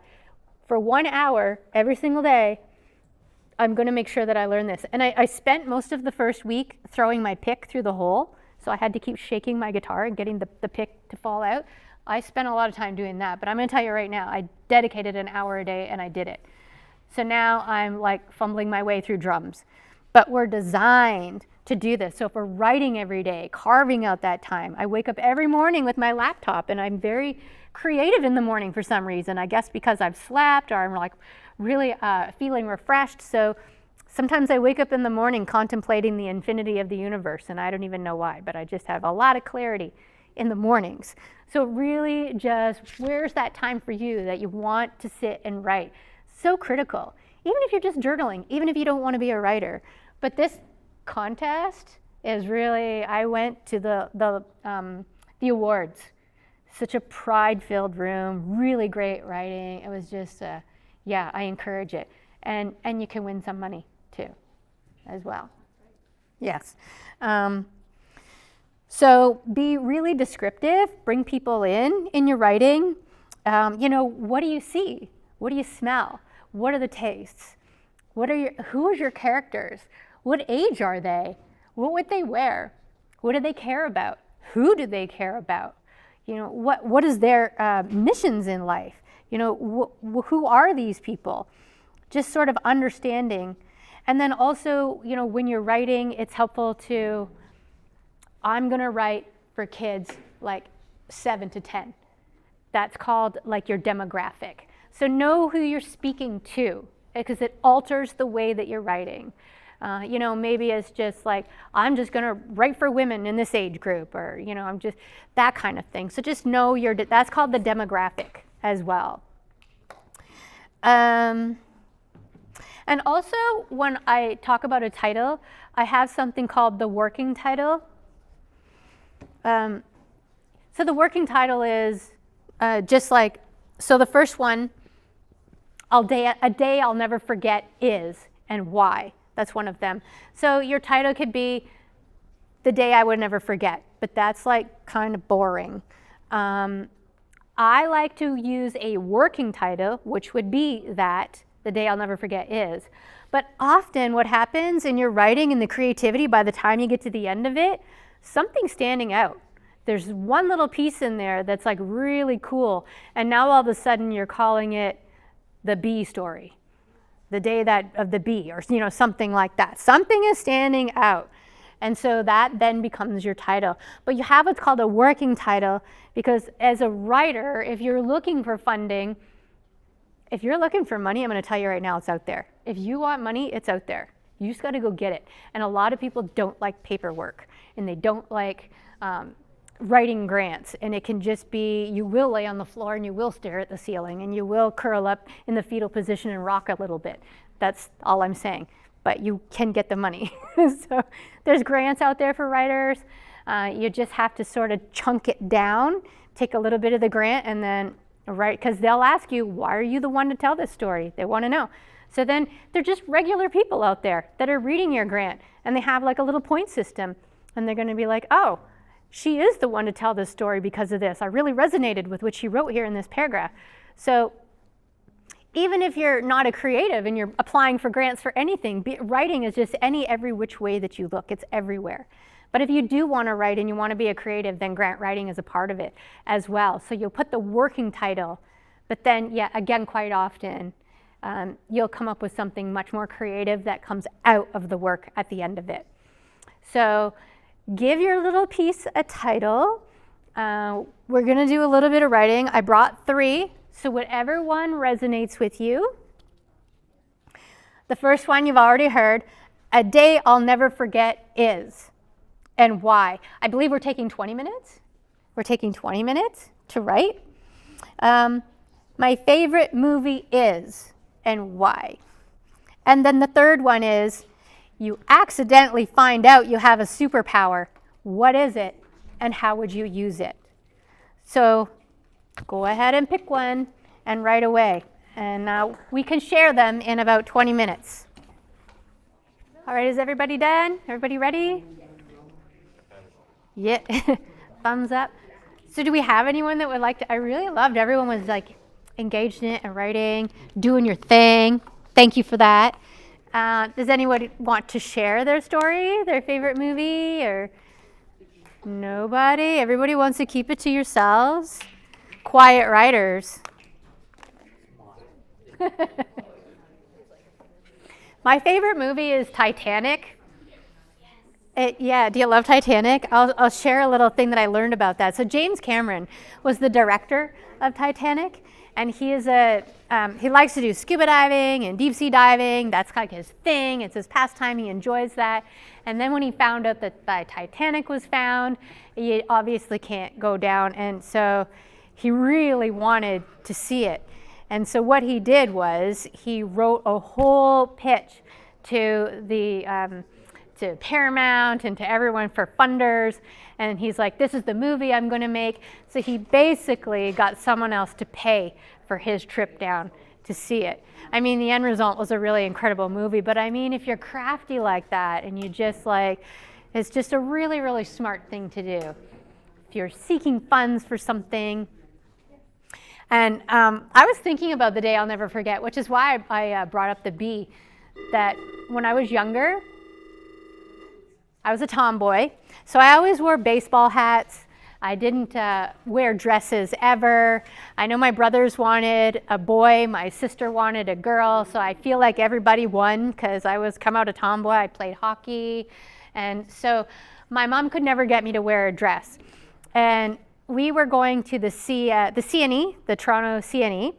for 1 hour every single day, I'm going to make sure that I learn this. And I spent most of the first week throwing my pick through the hole. So I had to keep shaking my guitar and getting the pick to fall out. I spent a lot of time doing that, but I'm going to tell you right now, I dedicated an hour a day and I did it. So now I'm like fumbling my way through drums. But we're designed to do this. So if we're writing every day, carving out that time, I wake up every morning with my laptop and I'm very creative in the morning for some reason. I guess because I've slept or I'm like really feeling refreshed. So sometimes I wake up in the morning contemplating the infinity of the universe, and I don't even know why, but I just have a lot of clarity in the mornings. So really just, where's that time for you that you want to sit and write? So critical. Even if you're just journaling, even if you don't want to be a writer. But this contest is really, I went to the awards. Such a pride-filled room, really great writing. It was just, yeah, I encourage it. And you can win some money too, as well. Yes. So be really descriptive, bring people in your writing. What do you see? What do you smell? What are the tastes? Who are your characters? What age are they? What would they wear? What do they care about? Who do they care about? What is their missions in life? Who are these people? Just sort of understanding. And then also, when you're writing, it's helpful to, I'm going to write for kids like 7 to 10. That's called like your demographic. So know who you're speaking to, because it alters the way that you're writing. Maybe it's just like, I'm just going to write for women in this age group, or, I'm just that kind of thing. So just know that's called the demographic as well. And also, when I talk about a title, I have something called the working title. So the working title is just like, so the first one, a day I'll never forget is, and why. That's one of them. So your title could be The Day I Would Never Forget, but that's like kind of boring. I like to use a working title, which would be that, The Day I'll Never Forget is. But often what happens in your writing and the creativity, by the time you get to the end of it, something's standing out. There's one little piece in there that's like really cool, and now all of a sudden you're calling it the bee story, the day of the bee, or something like that. Something is standing out, and so that then becomes your title. But you have what's called a working title, because as a writer, if you're looking for funding, if you're looking for money, I'm going to tell you right now, it's out there. If you want money, it's out there. You just got to go get it. And a lot of people don't like paperwork, and they don't like writing grants, and it can just be, you will lay on the floor and you will stare at the ceiling and you will curl up in the fetal position and rock a little bit. That's all I'm saying, but you can get the money. So there's grants out there for writers. You just have to sort of chunk it down, take a little bit of the grant, and then write, because they'll ask you, why are you the one to tell this story? They want to know. So then they're just regular people out there that are reading your grant, and they have like a little point system, and they're going to be like, oh, she is the one to tell this story because of this. I really resonated with what she wrote here in this paragraph. So even if you're not a creative and you're applying for grants for anything, writing is just every which way that you look. It's everywhere. But if you do want to write and you want to be a creative, then grant writing is a part of it as well. So you'll put the working title, but then, yeah, again, quite often, you'll come up with something much more creative that comes out of the work at the end of it. So give your little piece a title. We're going to do a little bit of writing. I brought 3, so whatever one resonates with you. The first one you've already heard, A Day I'll Never Forget is, and why. I believe we're taking 20 minutes. We're taking 20 minutes to write. My favorite movie is, and why. And then the third one is, you accidentally find out you have a superpower. What is it, and how would you use it? So go ahead and pick one and write away. And we can share them in about 20 minutes. All right, is everybody done? Everybody ready? Yeah, thumbs up. So do we have anyone that would like to? I really loved everyone was like engaged in it and writing, doing your thing. Thank you for that. Does anyone want to share their story, their favorite movie, or nobody? Everybody wants to keep it to yourselves. Quiet writers. My favorite movie is Titanic. Yeah, do you love Titanic? I'll share a little thing that I learned about that. So James Cameron was the director of Titanic, and he likes to do scuba diving and deep sea diving. That's like his thing. It's his pastime. He enjoys that. And then when he found out that the Titanic was found, he obviously can't go down, and so he really wanted to see it. And so what he did was he wrote a whole pitch to to Paramount and to everyone for funders, and he's like, this is the movie I'm going to make. So he basically got someone else to pay for his trip down to see it. I mean, the end result was a really incredible movie, but I mean, if you're crafty like that and you just like It's just a really, really smart thing to do if you're seeking funds for something. And I was thinking about the day I'll never forget, which is why I brought up the bee, that when I was younger, I was a tomboy. So I always wore baseball hats. I didn't wear dresses ever. I know my brothers wanted a boy, my sister wanted a girl, so I feel like everybody won because I was come out a tomboy. I played hockey, and so my mom could never get me to wear a dress. And we were going to the CNE, the Toronto CNE,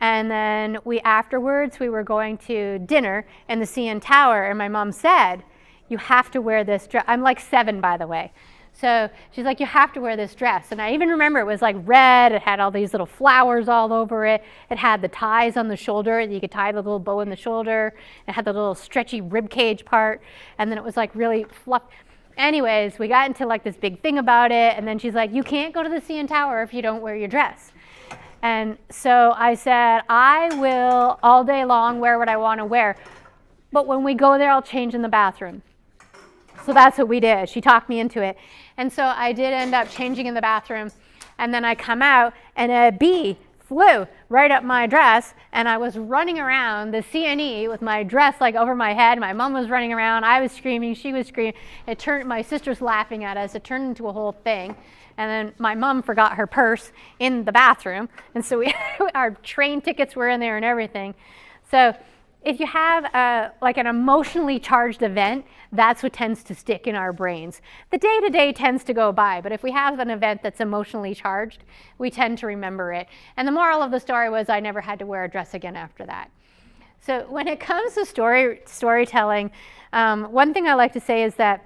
and then afterwards we were going to dinner in the CN Tower, and my mom said, "You have to wear this dress." I'm like 7, by the way. So she's like, "You have to wear this dress." And I even remember it was like red. It had all these little flowers all over it. It had the ties on the shoulder. You could tie the little bow in the shoulder. It had the little stretchy rib cage part. And then it was like really fluff. Anyways, we got into like this big thing about it. And then she's like, "You can't go to the CN Tower if you don't wear your dress." And so I said, "I will all day long wear what I want to wear. But when we go there, I'll change in the bathroom." So that's what we did. She talked me into it. And so I did end up changing in the bathroom. And then I come out and a bee flew right up my dress. And I was running around the CNE with my dress like over my head. My mom was running around. I was screaming. She was screaming. My sister's laughing at us. It turned into a whole thing. And then my mom forgot her purse in the bathroom. And so our train tickets were in there and everything. So if you have like an emotionally charged event, that's what tends to stick in our brains. The day-to-day tends to go by, but if we have an event that's emotionally charged, we tend to remember it. And the moral of the story was I never had to wear a dress again after that. So when it comes to storytelling, one thing I like to say is that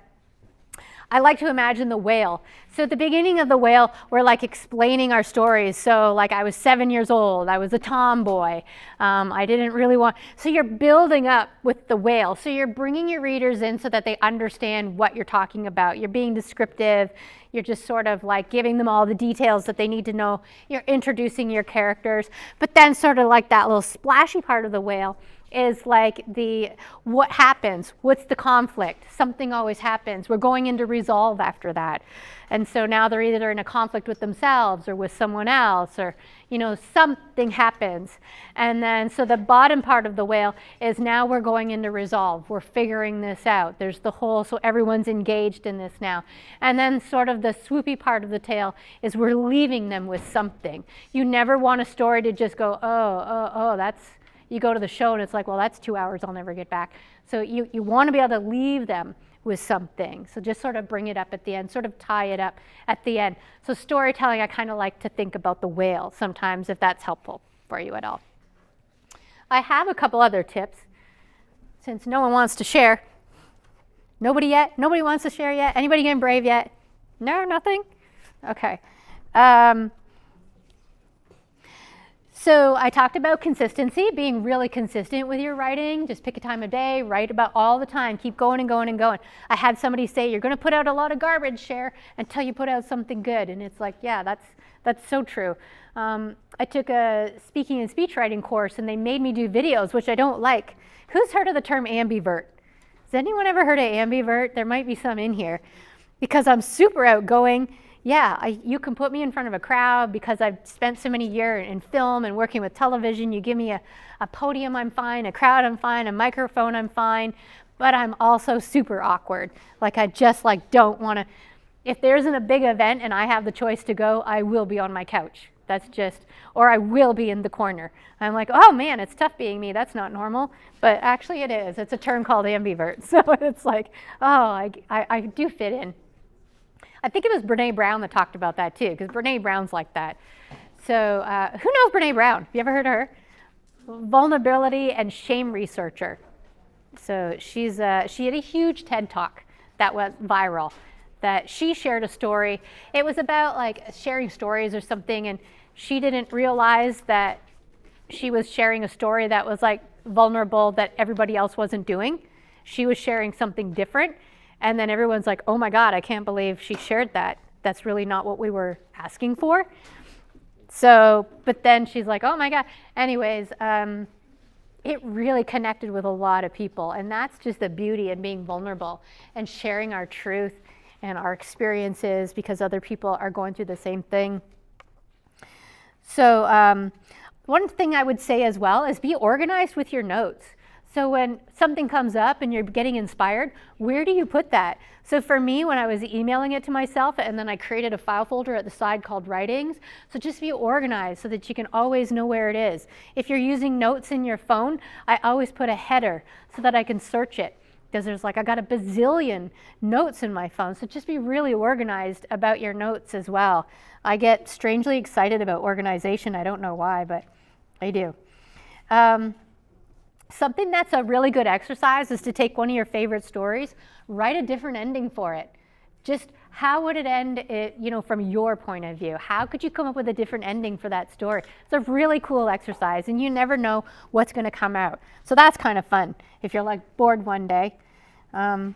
I like to imagine the whale. So at the beginning of the whale, we're like explaining our stories. So like I was 7 years old, I was a tomboy, I didn't really want, so you're building up with the whale. So you're bringing your readers in so that they understand what you're talking about. You're being descriptive. You're just sort of like giving them all the details that they need to know. You're introducing your characters. But then sort of like that little splashy part of the whale is like what happens, what's the conflict, something always happens. We're going into resolve after that. And so now they're either in a conflict with themselves or with someone else, or something happens. And then so the bottom part of the whale is now we're going into resolve. We're figuring this out. There's the whole, so everyone's engaged in this now. And then sort of the swoopy part of the tail is we're leaving them with something. You never want a story to just go, oh, that's, you go to the show and it's like, well, that's 2 hours, I'll never get back. So you want to be able to leave them with something. So just sort of bring it up at the end, sort of tie it up at the end. So storytelling, I kind of like to think about the whale sometimes, if that's helpful for you at all. I have a couple other tips, since no one wants to share. Nobody yet? Nobody wants to share yet? Anybody getting brave yet? No, nothing? Okay. So I talked about consistency, being really consistent with your writing. Just pick a time of day, write about all the time, keep going and going and going. I had somebody say, you're going to put out a lot of garbage, Cher, until you put out something good. And it's like, yeah, that's so true. I took a speaking and speech writing course, and they made me do videos, which I don't like. Who's heard of the term ambivert? Has anyone ever heard of ambivert? There might be some in here. Because I'm super outgoing. Yeah, you can put me in front of a crowd because I've spent so many years in film and working with television. You give me a podium, I'm fine. A crowd, I'm fine. A microphone, I'm fine. But I'm also super awkward. Like I just don't want to. If there isn't a big event and I have the choice to go, I will be on my couch. That's just, or I will be in the corner. I'm like, oh man, it's tough being me. That's not normal. But actually it is. It's a term called ambivert. So it's like, oh, I do fit in. I think it was Brene Brown that talked about that too, because Brene Brown's like that. So who knows Brene Brown? Have you ever heard of her? Vulnerability and shame researcher. So she had a huge TED Talk that went viral, that she shared a story. It was about like sharing stories or something, and she didn't realize that she was sharing a story that was like vulnerable that everybody else wasn't doing. She was sharing something different. And then everyone's like, oh my God, I can't believe she shared that. That's really not what we were asking for. So, but then she's like, oh my God. Anyways, it really connected with a lot of people. And that's just the beauty in being vulnerable and sharing our truth and our experiences because other people are going through the same thing. So one thing I would say as well is be organized with your notes. So when something comes up and you're getting inspired, where do you put that? So for me, when I was emailing it to myself, and then I created a file folder at the side called writings. So just be organized so that you can always know where it is. If you're using notes in your phone, I always put a header so that I can search it. Because there's I got a bazillion notes in my phone. So just be really organized about your notes as well. I get strangely excited about organization. I don't know why, but I do. Something that's a really good exercise is to take one of your favorite stories, write a different ending for it. Just how would it end, from your point of view? How could you come up with a different ending for that story? It's a really cool exercise, and you never know what's going to come out. So that's kind of fun if you're bored one day. I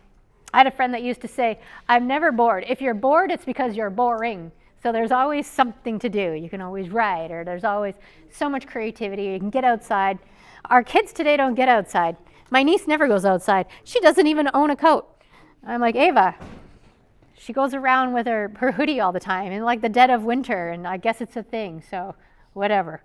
had a friend that used to say, I'm never bored. If you're bored, it's because you're boring. So there's always something to do. You can always write, or there's always so much creativity. You can get outside. Our kids today don't get outside. My niece never goes outside. She doesn't even own a coat. I'm like, Ava, she goes around with her hoodie all the time in the dead of winter, and I guess it's a thing, so whatever.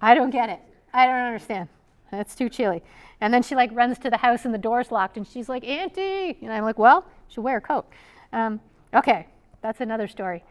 I don't get it. I don't understand. It's too chilly. And then she runs to the house and the door's locked, and she's like, Auntie. And I'm like, well, you should wear a coat. Okay, that's another story.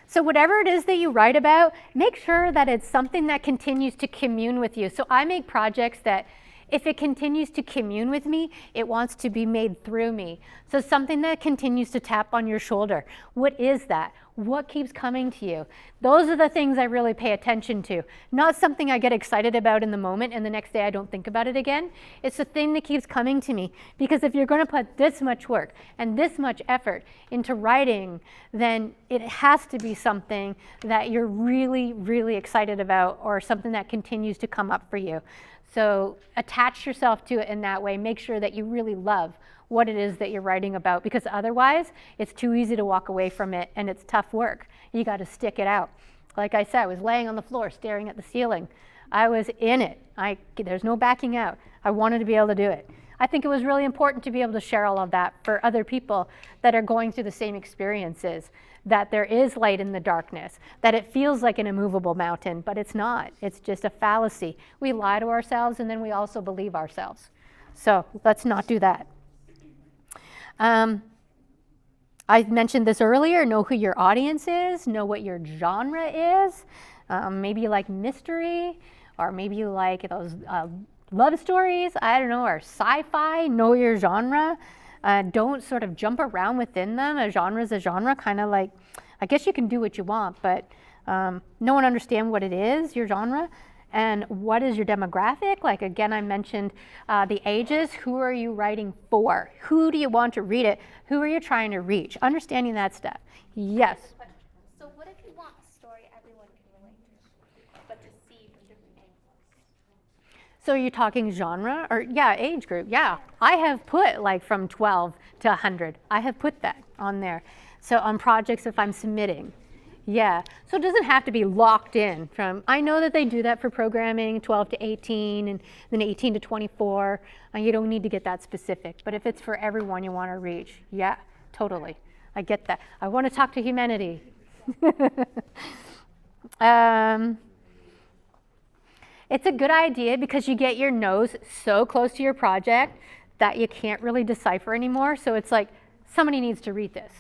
So whatever it is that you write about, make sure that it's something that continues to commune with you. So I make projects that if it continues to commune with me, it wants to be made through me. So something that continues to tap on your shoulder. What is that? What keeps coming to you? Those are the things I really pay attention to. Not something I get excited about in the moment and the next day I don't think about it again. It's the thing that keeps coming to me. Because if you're going to put this much work and this much effort into writing, then it has to be something that you're really, really excited about, or something that continues to come up for you. So attach yourself to it in that way. Make sure that you really love what it is that you're writing about, because otherwise it's too easy to walk away from it, and it's tough work. You got to stick it out. Like I said, I was laying on the floor staring at the ceiling. I was in it. There's no backing out. I wanted to be able to do it. I think it was really important to be able to share all of that for other people that are going through the same experiences, that there is light in the darkness, that it feels like an immovable mountain, but it's not. It's just a fallacy. We lie to ourselves, and then we also believe ourselves. So let's not do that. I mentioned this earlier, know who your audience is, know what your genre is. Maybe you like mystery, or maybe you like those love stories, I don't know, or sci-fi. Know your genre. Don't sort of jump around within them. A genre is a genre, kind of I guess you can do what you want, but know and understand what it is, your genre, and what is your demographic. Again, I mentioned the ages. Who are you writing for? Who do you want to read it? Who are you trying to reach? Understanding that stuff. Yes? So what if you want a story everyone can relate to, but to see from different angles? So you're talking genre, or age group? Yeah, I have put from 12 to 100. I have put that on there. So on projects, if I'm submitting. Yeah, so it doesn't have to be locked in from, I know that they do that for programming, 12 to 18, and then 18 to 24. You don't need to get that specific, but if it's for everyone you want to reach, yeah, totally. I get that. I want to talk to humanity. It's a good idea because you get your nose so close to your project that you can't really decipher anymore. So it's somebody needs to read this.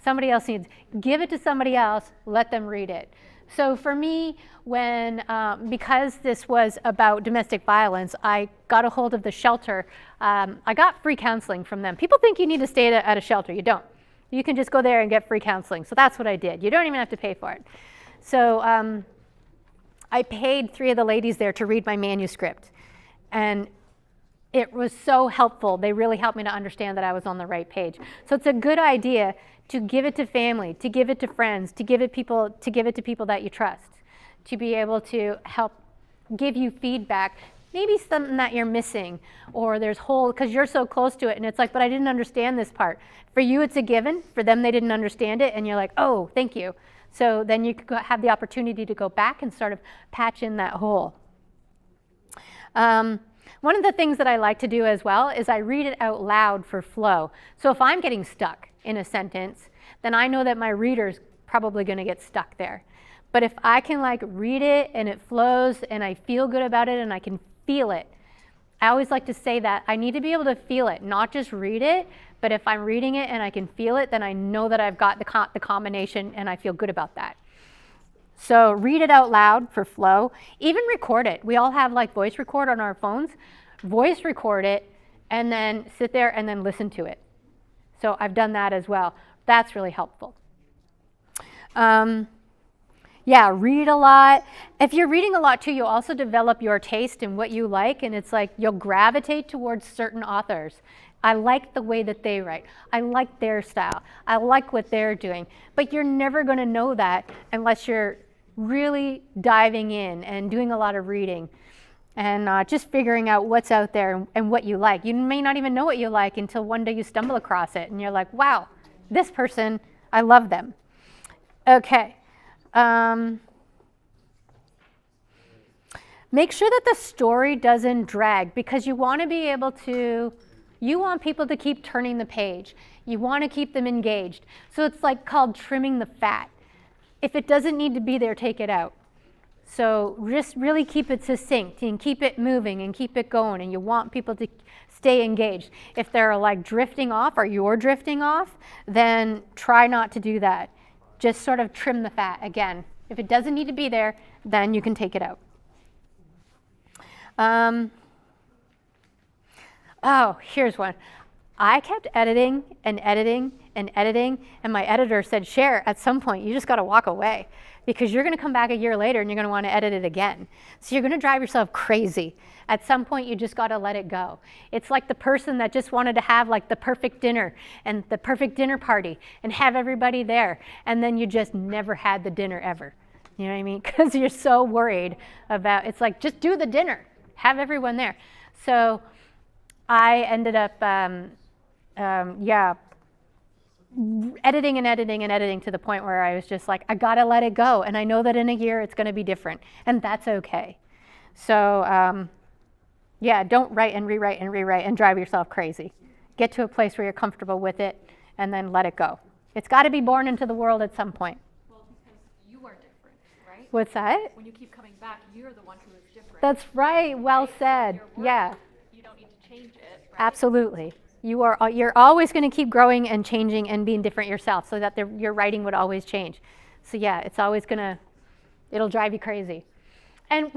Somebody else needs, give it to somebody else, let them read it. So for me, because this was about domestic violence, I got a hold of the shelter. I got free counseling from them. People think you need to stay at a shelter. You don't. You can just go there and get free counseling. So that's what I did. You don't even have to pay for it. So I paid 3 of the ladies there to read my manuscript. And it was so helpful. They really helped me to understand that I was on the right page. So it's a good idea to give it to family, to give it to friends, to give it to people that you trust, to be able to help give you feedback, maybe something that you're missing, or there's because you're so close to it, and it's but I didn't understand this part. For you, it's a given. For them, they didn't understand it, and you're like, oh, thank you. So then you could have the opportunity to go back and sort of patch in that hole. One of the things that I like to do as well is I read it out loud for flow. So if I'm getting stuck in a sentence, then I know that my reader's probably going to get stuck there. But if I can like read it and it flows and I feel good about it and I can feel it, I always like to say that I need to be able to feel it, not just read it, but if I'm reading it and I can feel it, then I know that I've got the combination and I feel good about that. So read it out loud for flow. Even record it. We all have like voice record on our phones. Voice record it and then sit there and then listen to it. So I've done that as well. That's really helpful. Yeah, read a lot. If you're reading a lot too, you'll also develop your taste in what you like, and it's like you'll gravitate towards certain authors. I like the way that they write. I like their style. I like what they're doing. But you're never going to know that unless you're really diving in and doing a lot of reading and just figuring out what's out there and what you like. You may not even know what you like until one day you stumble across it and you're like, wow, this person, I love them. Okay. Make sure that the story doesn't drag, because you want to be able to, you want people to keep turning the page. You want to keep them engaged. So it's like called trimming the fat. If it doesn't need to be there, take it out. So just really keep it succinct and keep it moving and keep it going, and you want people to stay engaged. If they're like drifting off or you're drifting off, then try not to do that. Just sort of trim the fat again. If it doesn't need to be there, then you can take it out. Oh, here's one. I kept editing and editing and editing, and my editor said, Cher, at some point you just got to walk away, because you're going to come back a year later and you're going to want to edit it again. So you're going to drive yourself crazy. At some point you just got to let it go. It's like the person that just wanted to have like the perfect dinner and the perfect dinner party and have everybody there, and then you just never had the dinner ever. You know what I mean? Because you're so worried about, it's like, just do the dinner, have everyone there. So I ended up editing and editing and editing to the point where I was just like, I gotta let it go, and I know that in a year it's gonna be different, and that's okay. So yeah, don't write and rewrite and drive yourself crazy. Get to a place where you're comfortable with it, and then let it go. It's got to be born into the world at some point. Well, because you are different, right? What's that? When you keep coming back, you're the one who is different. That's right. Well said. Your work, Yeah. You don't need to change it, right? Absolutely. You're always going to keep growing and changing and being different yourself, so that your writing would always change. So yeah, it's always it'll drive you crazy. And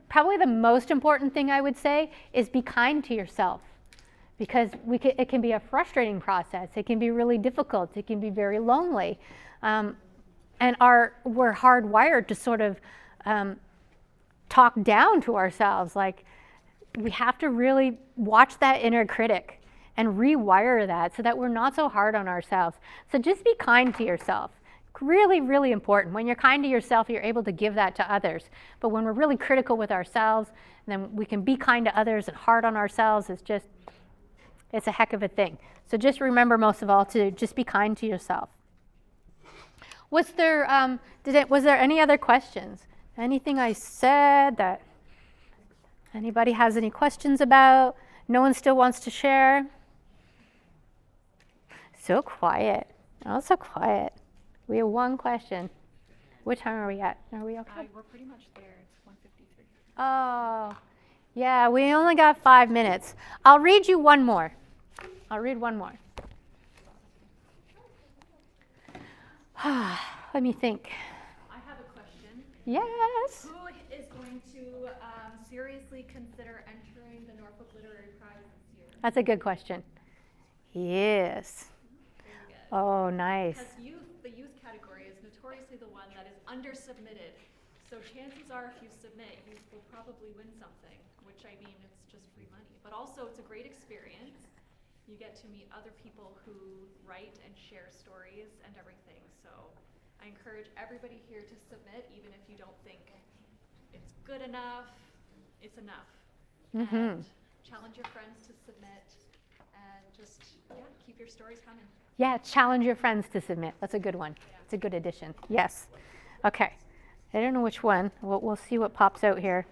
probably the most important thing I would say is be kind to yourself, because it can be a frustrating process. It can be really difficult. It can be very lonely. And we're hardwired to sort of talk down to ourselves. Like, we have to really watch that inner critic and rewire that so that we're not so hard on ourselves. So just be kind to yourself. Really, really important. When you're kind to yourself, you're able to give that to others. But when we're really critical with ourselves, then we can be kind to others and hard on ourselves. It's a heck of a thing. So just remember, most of all, to just be kind to yourself. Was there any other questions? Anything I said that anybody has any questions about? No one still wants to share? So quiet. Oh, so quiet. We have one question. What time are we at? Are we okay? We're pretty much there. It's 1:53. Oh, yeah, we only got 5 minutes. I'll read you one more. Let me think. I have a question. Yes. Who is going to seriously consider entering the Norfolk Literary Prize this year? That's a good question. Yes. Very good. Oh, nice. Because the youth category is notoriously the one that is under-submitted. So chances are, if you submit, you will probably win something, which, I mean, it's just free money. But also, it's a great experience. You get to meet other people who write and share stories and everything. So I encourage everybody here to submit, even if you don't think it's good enough. It's enough. Mm-hmm. And challenge your friends to submit. and just keep your stories coming. Yeah, challenge your friends to submit. That's a good one. It's a good addition. Yes. Okay. I don't know which one. We'll see what pops out here.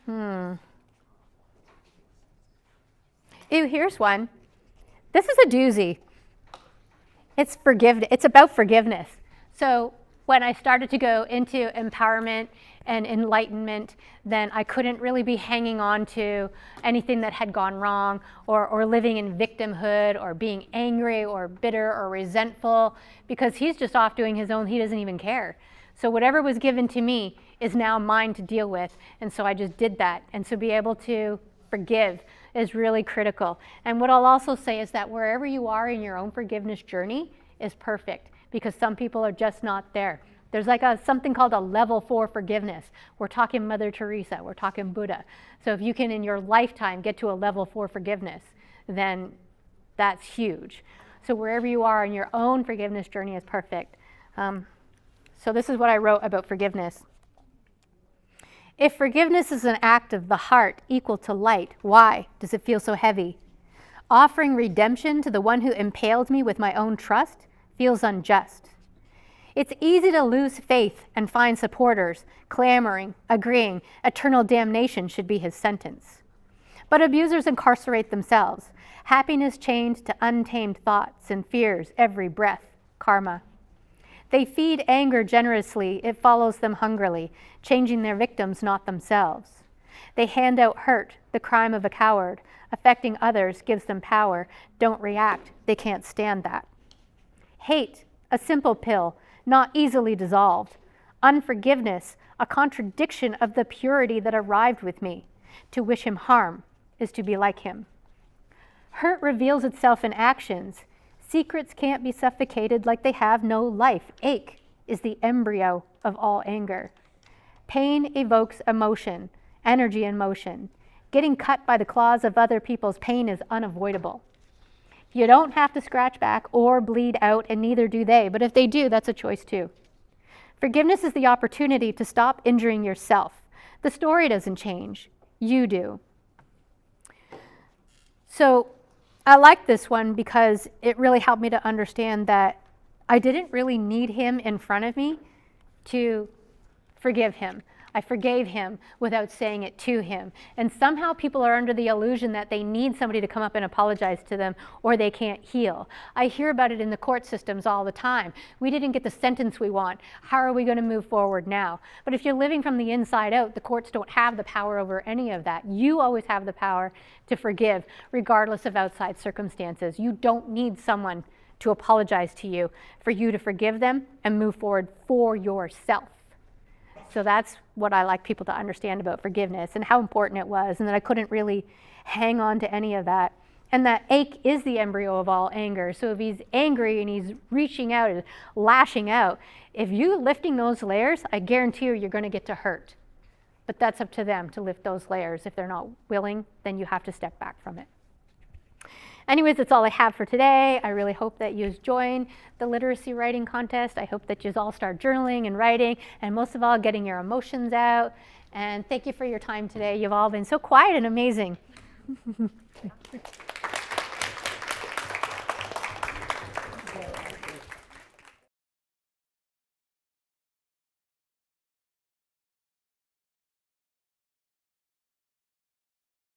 Ooh, here's one. This is a doozy. It's about forgiveness. So when I started to go into empowerment and enlightenment, then I couldn't really be hanging on to anything that had gone wrong, or living in victimhood, or being angry or bitter or resentful, because he's just off doing his own, he doesn't even care. So whatever was given to me is now mine to deal with, and so I just did that. And so be able to forgive is really critical. And what I'll also say is that wherever you are in your own forgiveness journey is perfect, because some people are just not there. There's like something called a level 4 forgiveness. We're talking Mother Teresa, we're talking Buddha. So if you can in your lifetime get to a level 4 forgiveness, then that's huge. So wherever you are in your own forgiveness journey is perfect. So this is what I wrote about forgiveness. If forgiveness is an act of the heart equal to light, why does it feel so heavy? Offering redemption to the one who impaled me with my own trust feels unjust. It's easy to lose faith and find supporters clamoring, agreeing eternal damnation should be his sentence. But abusers incarcerate themselves, happiness chained to untamed thoughts and fears every breath, karma. They feed anger generously, it follows them hungrily, changing their victims, not themselves. They hand out hurt, the crime of a coward. Affecting others gives them power. Don't react, they can't stand that. Hate, a simple pill, not easily dissolved. Unforgiveness, a contradiction of the purity that arrived with me. To wish him harm is to be like him. Hurt reveals itself in actions. Secrets can't be suffocated like they have no life. Ache is the embryo of all anger. Pain evokes emotion, energy in motion. Getting cut by the claws of other people's pain is unavoidable. You don't have to scratch back or bleed out, and neither do they. But if they do, that's a choice too. Forgiveness is the opportunity to stop injuring yourself. The story doesn't change. You do. So I like this one because it really helped me to understand that I didn't really need him in front of me to forgive him. I forgave him without saying it to him. And somehow people are under the illusion that they need somebody to come up and apologize to them or they can't heal. I hear about it in the court systems all the time. We didn't get the sentence we want. How are we going to move forward now? But if you're living from the inside out, the courts don't have the power over any of that. You always have the power to forgive, regardless of outside circumstances. You don't need someone to apologize to you for you to forgive them and move forward for yourself. So that's what I like people to understand about forgiveness and how important it was, and that I couldn't really hang on to any of that. And that ache is the embryo of all anger. So if he's angry and he's reaching out and lashing out, if you're lifting those layers, I guarantee you're going to get to hurt. But that's up to them to lift those layers. If they're not willing, then you have to step back from it. Anyways, that's all I have for today. I really hope that you join the literacy writing contest. I hope that you all start journaling and writing, and most of all, getting your emotions out. And thank you for your time today. You've all been so quiet and amazing.